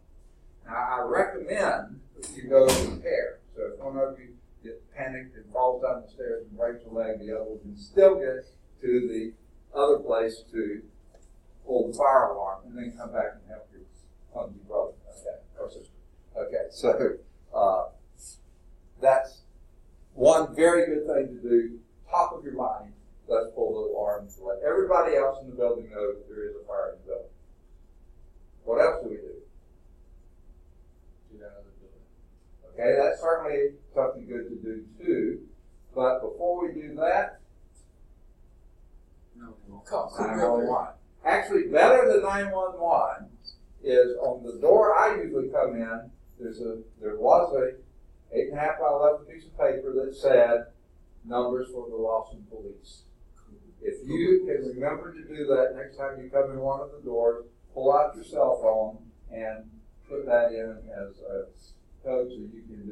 Now, I recommend that you go in a pair. So if one of you gets panicked and falls down the stairs and breaks a leg, the other one can still get to the other place to pull the fire alarm and then come back and help your clumsy brother, okay, or sister. Okay, so that's one very good thing to do. Top of your mind, let's pull the alarm to let everybody else in the building know that there is a fire in the building. What else do we do? Get out of the building. Okay, that's certainly something good to do too. But before we do that, 911. Actually, better than 911 is on the door I usually come in. There was a 8.5 by 11 piece of paper that said numbers for the Lawson Police. If you can remember to do that next time you come in one of the doors, pull out your cell phone and put that in as a code so you can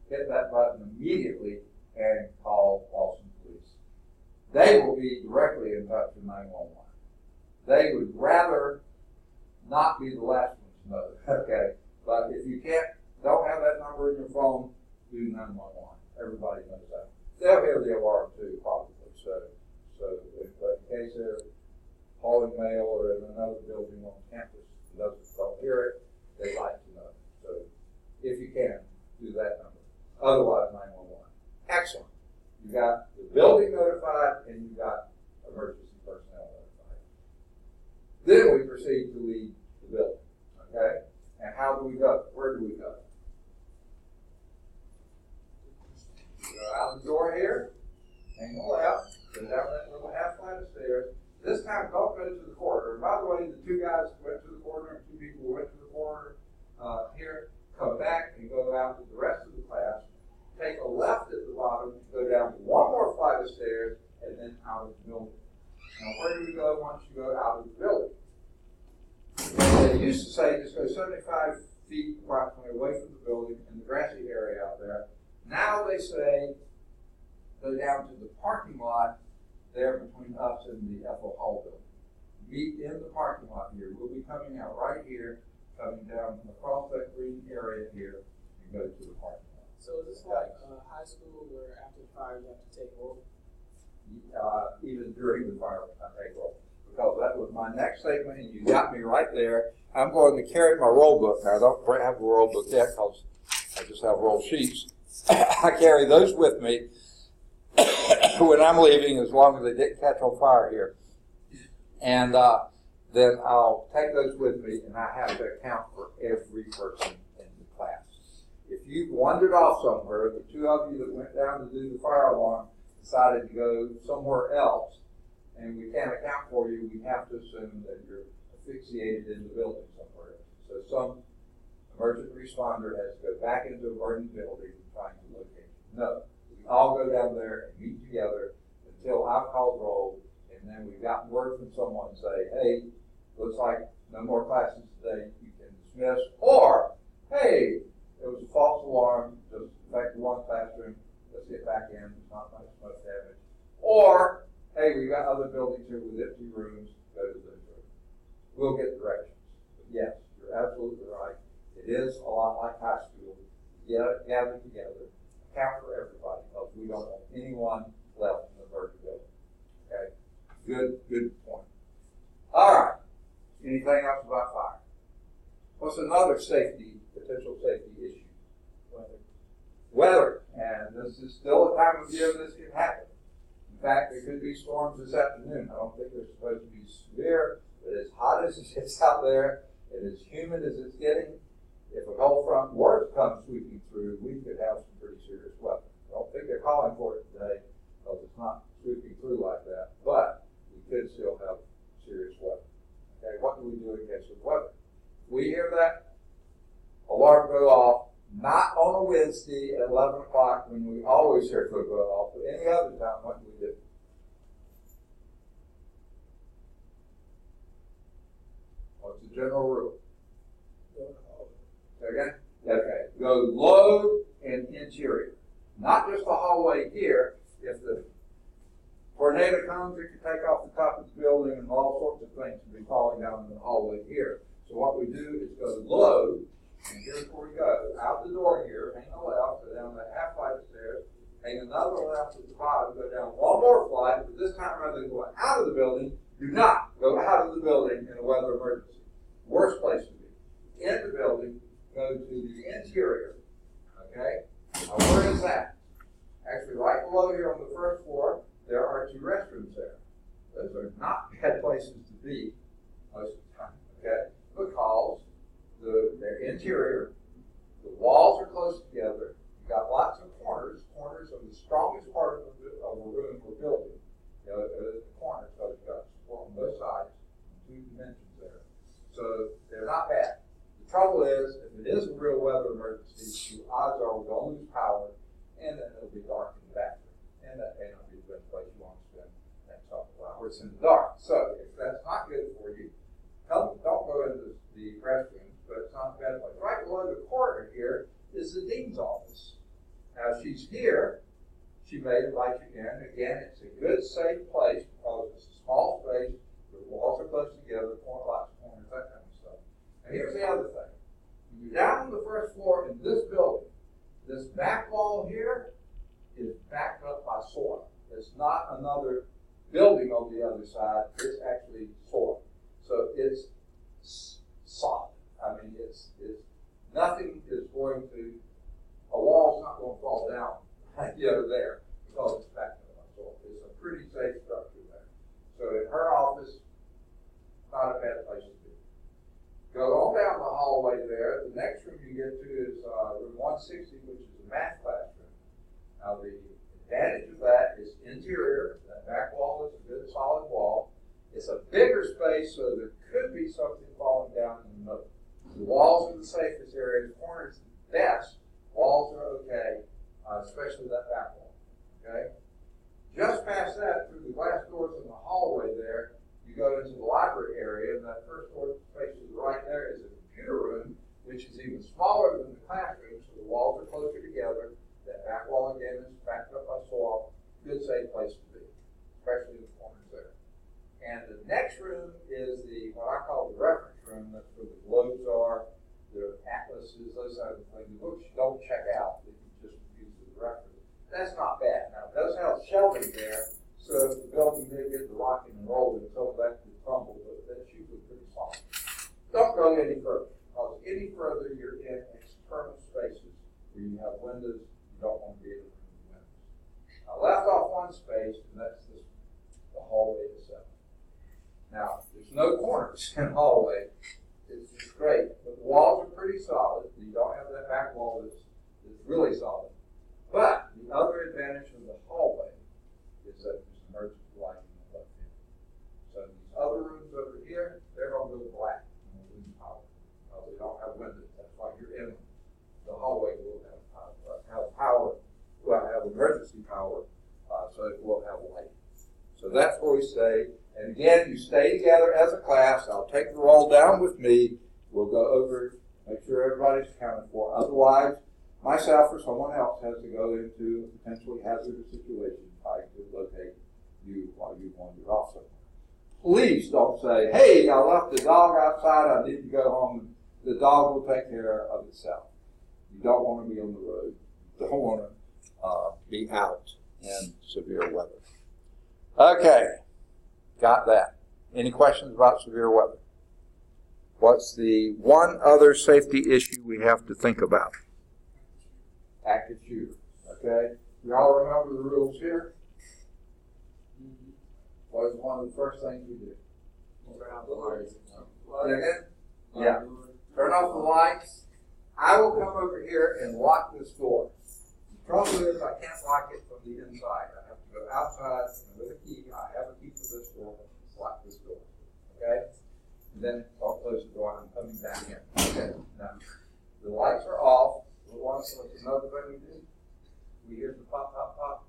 hit that button immediately and call Lawson Police. They will be directly in touch with 911. They would rather not be the last ones to know, okay? But if you don't have that number in your phone, do 911. Everybody knows that. They'll hear the alarm too, probably. So if in case they're hauling mail or in another building on campus and don't hear it, they like to know. So if you can, do that number. Otherwise, 911. Excellent. You got the building notified and you got emergency personnel notified. Then we proceed to leave the building. Okay? This time, don't go to the corridor. And by the way, the two guys who went to the corridor and two people who went to the corridor here, come back and go out to the rest of the class. Take a left at the bottom, go down one more flight of stairs, and then out of the building. Now, where do you go once you go out of the building? They used to say just go 75 feet approximately away from the building in the grassy area out there. Now they say go down to the parking lot there between us and the Ethel Hall building. Meet in the parking lot here. We'll be coming out right here, coming down across that green area here, and go to the parking lot. So is this like high school where after the fire you have to take roll? Even during the fire, I take roll. Because that was my next statement, and you got me right there. I'm going to carry my roll book. Now, I don't have a roll book yet because I just have roll sheets. I carry those with me when I'm leaving, as long as they didn't catch on fire here. And then I'll take those with me, and I have to account for every person in the class. If you've wandered off somewhere, the two of you that went down to do the fire alarm decided to go somewhere else, and we can't account for you, we have to assume that you're asphyxiated in the building somewhere. So some emergent responder has to go back into a burning building trying to locate you. No, we all go down there and meet together until I've called roll, and then we've gotten word from someone and say, hey, looks like no more classes today, you can dismiss, or, hey, it was a false alarm, just affected one classroom, let's get back in, it's not much damage. Or, hey, we got other buildings here with empty rooms, go to those rooms. We'll get directions. But yes, you're absolutely right. It is a lot like high school. Gather together, account for everybody, because we don't want anyone left in the burning building. Okay? Good point. All right. Anything else about fire? What's another potential safety issue? Weather. And this is still a time of year this can happen. In fact, there could be storms this afternoon. I don't think they're supposed to be severe, but as hot as it gets out there and as humid as it's getting, if a cold front were to come sweeping through, we could have some pretty serious weather. I don't think they're calling for it today because it's not sweeping through like that, but we could still have serious weather. Okay, what do we do in case of weather? If we hear that alarm go off, not on a Wednesday at 11 o'clock when we always hear it go off, but any other time, what do we do? What's the general rule? Again? Okay. Go low and interior. Not just the hallway here. If the tornado comes, it can take off the top of the building and all sorts of things can be falling down in the hallway here. So what we do is go low, and here's where we go. Out the door here, hang a left, go down the half flight of stairs, hang another left at the bottom, go down one more flight, but this time rather than going out of the building, do not go out of the building in a weather emergency. Worst place to be. In the building, go to the interior. Okay? Now where is that? Actually right below here on the first floor, there are two restrooms there. Those are not bad places to be most of the time. Okay? Because they're interior, the walls are close together, you've got lots of corners. Corners are the strongest part of a room we're building. You know, the corners, so you've got support on both sides, 2 dimensions there. So they're not bad. The trouble is, if it is a real weather emergency, the odds are we're going to lose power, and then it'll be dark in the bathroom. And that may not be the best place you want to spend the next couple of hours in the dark. So if that's not good for you, don't go into the restroom. But it's not a bad place. Right below the corner here is the dean's office. Now, she's here. She may invite you in. Again, it's a good, safe place because it's a small space. The walls are close together, lots of corners, that kind of stuff. Now, here's the other thing. When you're down on the first floor in this building, this back wall here is backed up by soil. It's not another building on the other side. It's actually soil. So it's solid. I mean, it's nothing is going to, a wall's not going to fall down, there because it's backed up by soil. It's a pretty safe structure there. So in her office, not a bad place to be. Go on down the hallway there. The next room you get to is room 160, which is a math classroom. Now the advantage of that is interior. That back wall is a good solid wall. It's space, so there could be something falling down in the middle. The walls are the safest area. The corners the best. Walls are okay, especially that back wall. Okay. Just past that, through the glass doors in the hallway there, you go into the library area, and that first door space is right there is a computer room, which is even smaller than the classroom, so the walls are closer together. That back wall again is backed up by soil. Good, safe place to be, especially in the corners there. And the next room is the what I call the reference room. That's where the globes are, the atlases, those kind of things. The books you don't check out if you just use the reference. That's not bad. Now, it does have shelving there, so if the building did get the rocking and rolling, some of that could crumble, but that's usually pretty solid. Don't go any further, because any further you're in external spaces where you have windows, you don't want to be able to remove windows. I left off one space, and that's the hallway itself. Now, there's no corners in the hallway. It's just great. But the walls are pretty solid. You don't have that back wall that's really solid. But the other advantage of the hallway is that there's emergency lighting on the left hand. So these other rooms over here, they're going to go black and we'll lose power. They don't have windows. That's why you're in the hallway. Will have power. Well, have emergency power, so it will have light. So that's where we stay. And again, you stay together as a class. I'll take the roll down with me. We'll go over, make sure everybody's accounted for. Otherwise, myself or someone else has to go into a potentially hazardous situation trying to locate you while you wander off somewhere. Please don't say, hey, I left the dog outside, I need to go home. The dog will take care of itself. You don't want to be on the road. You don't want to be out in severe weather. Okay, got that. Any questions about severe weather? What's the one other safety issue we have to think about? Active shooter. Okay? You all remember the rules here? What is one of the first things we do? Turn off the lights. Yeah. Turn off the lights. I will come over here and lock this door. The trouble is I can't lock it from the inside. I have to go outside and with a key. I have a key for this door. Lock this door. Okay? And then I'll close the door and I'm coming back in. Okay? Now, the lights are off. What's another thing we do? We hear the pop, pop, pop.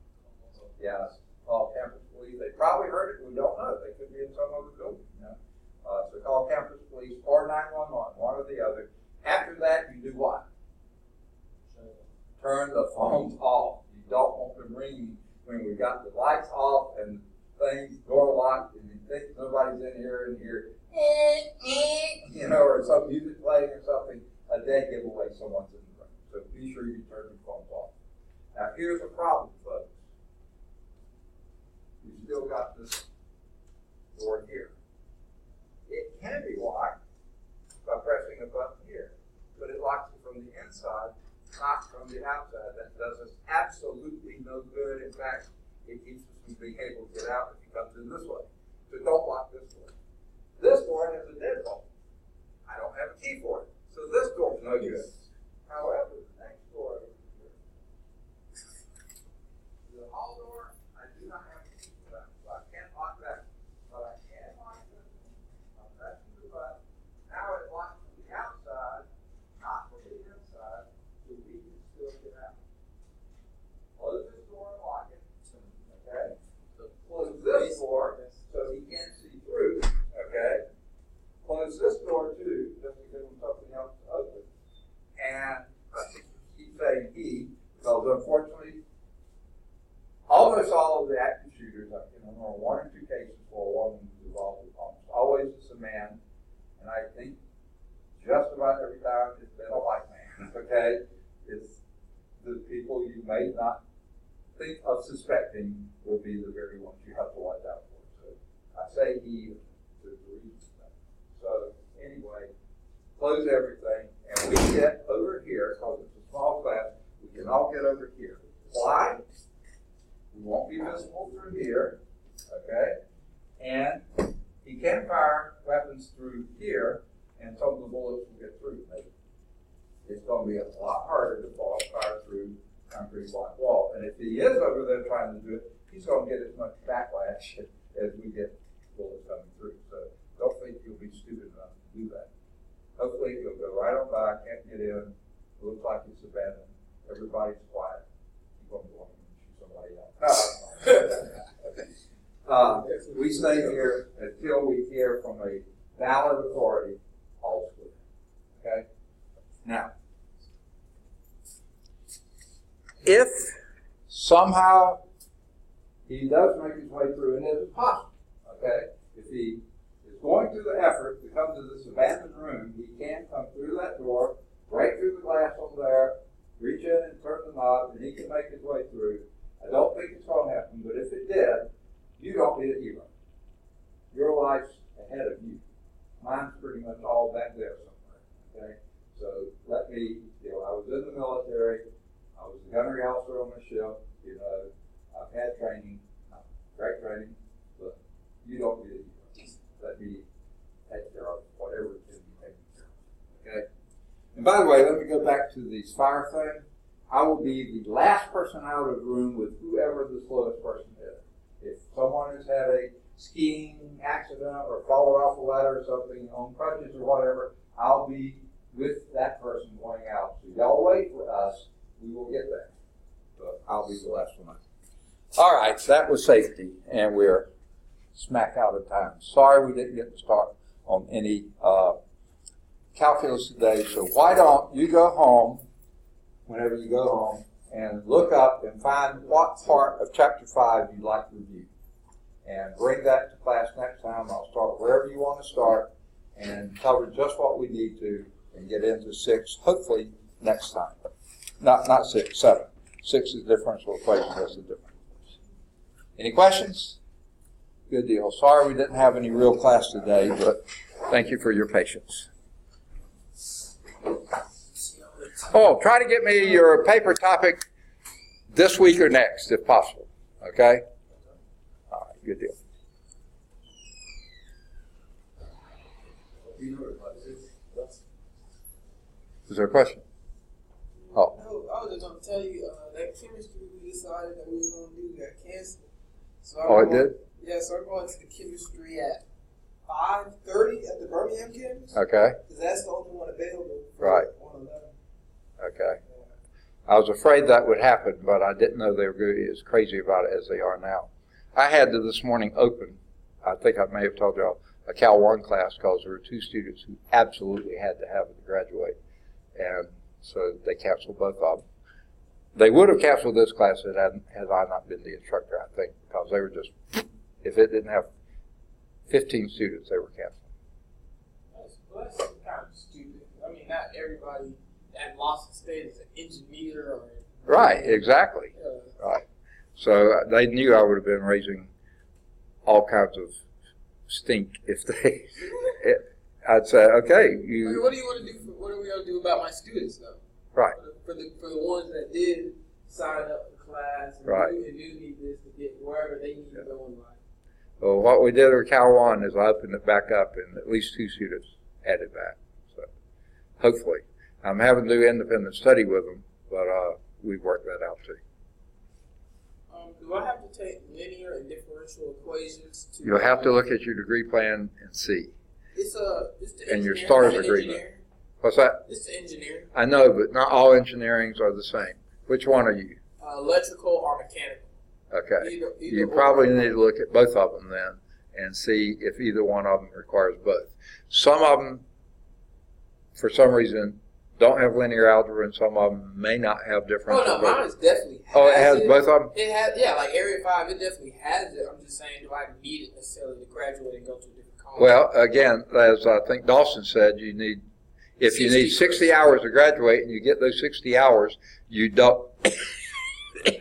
Yes. Call campus police. They probably heard it. We don't know. They could be in some other building. You know? So call campus police or 911, one or the other. After that, you do what? Turn the phones off. You don't want them ringing when we got the lights off and things, door locked, and you think nobody's in here and hear, you know, or some music playing or something. A dead giveaway, someone's in the room. So be sure you turn your phones off. Now, here's a problem, folks. You still got this door here. It can be locked by pressing a button here, but it locks it from the inside, not from the outside. That does us absolutely no good. In fact, it keeps us from being able to get out if he comes in this way. So don't lock this door. This door has a deadbolt. I don't have a key for it. So this door is no good. However, the next door over here, the hall door, I do not have a key for that. So I can't lock that. But I can lock this one. I'm pressing the button. Now it locks from the outside, not from the inside, so we can still get out. Close this door and lock it. Okay? So close this door so he can't see through. Okay? Close this door too, just to give him something else to open. And I keep saying he, because unfortunately, almost all of the active shooters, I can remember one or two cases where a woman was involved. Almost always it's a man, and I think just about every time it's been a white man. Okay, it's the people you may not think of suspecting will be the very ones you have to watch out for. So I say he. There's a reason for that. So anyway, close everything, and we get over here, because it's a small class, we can all get over here. Why? We won't be visible through here, okay? And he can fire weapons through here, and some of the bullets will get through. Maybe. It's going to be a lot harder to fire through concrete block wall. And if he is over there trying to do it, he's going to get as much backlash as we get bullets coming through. So up, I can't get in, it looks like it's abandoned, everybody's quiet. Keep on going and shoot somebody else. We stay here until we hear from a valid authority, all clear. Okay? Now, if somehow he does make his way through, and it is possible, okay? If he is going through the effort to come to this abandoned room, he can come through that door, break through the glass over there, reach in and turn the knob, and he can make his way through. I don't think it's going to happen, but if it did, you don't need a hero. Your life's ahead of you. Mine's pretty much all back there somewhere, okay? So let me, I was in the military, I was a gunnery officer on the ship, I've had training, great training, but you don't need a hero. Let me take care of whatever it can be taken care of, okay? And by the way, let me go back to the fire thing. I will be the last person out of the room with whoever the slowest person is. If someone has had a skiing accident or fallen off a ladder or something on crutches or whatever, I'll be with that person going out. So y'all wait for us. We will get there. But I'll be the last one out. All right, that was safety, and we're smack out of time. Sorry we didn't get to start on any calculus today. So why don't you go home, whenever you go home, and look up and find what part of Chapter 5 you'd like to review. And bring that to class next time. I'll start wherever you want to start and cover just what we need to and get into 6, hopefully, next time. Not 6, 7. 6 is differential equation. That's the difference. Any questions? Good deal. Sorry we didn't have any real class today, but thank you for your patience. Oh, try to get me your paper topic this week or next, if possible. Okay? All right, good deal. Is there a question? Oh. No, I was just going to tell you, that chemistry we decided that we were going to do got canceled. So It did? Yeah, so I'm going to the chemistry at 5:30 at the Birmingham campus. Okay. Because that's the only one available. Right. 111. Okay. I was afraid that would happen, but I didn't know they were going to be as crazy about it as they are now. I had to this morning open, I think I may have told y'all, a Cal 1 class because there were 2 students who absolutely had to have it to graduate. And so they canceled both of them. They would have canceled this class had I not been the instructor, I think, because they were just, if it didn't have 15 students, they were canceled. That's kind of stupid. I mean, not everybody at Lawson State is an engineer or... Right, exactly. Right. So they knew I would have been raising all kinds of stink if they... I'd say, okay, you... What do you want to do? What are we going to do about my students, though? Right. For the ones that did sign up for class and right. do need this to get wherever they need to go in life. Well, what we did with Cal 1 is I opened it back up and at least 2 students added back. So hopefully. I'm having to do independent study with them, but we've worked that out too. Do I have to take linear and differential equations? You'll have to look at your degree plan and see. It's the and your STARS agreement. What's that? It's the engineering. I know, but not all engineerings are the same. Which one are you? Electrical or mechanical. Okay. Either you probably need to look at both of them then and see if either one of them requires both. Some of them, for some reason, don't have linear algebra, and some of them may not have differential. Oh, no, mine is definitely has Oh, it has both of them? It has, yeah, like Area 5, it definitely has it. I'm just saying, do I need it necessarily to graduate and go to a different college? Well, again, as I think Dawson said, you need, if you need 60 hours to graduate and you get those 60 hours, you don't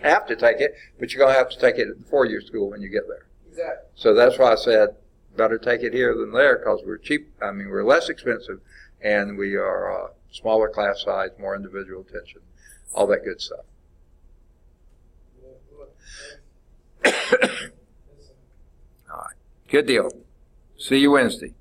have to take it, but you're going to have to take it at the 4-year school when you get there. Exactly. So that's why I said better take it here than there because we're cheap. I mean, we're less expensive and we are smaller class size, more individual attention, all that good stuff. All right. Good deal. See you Wednesday.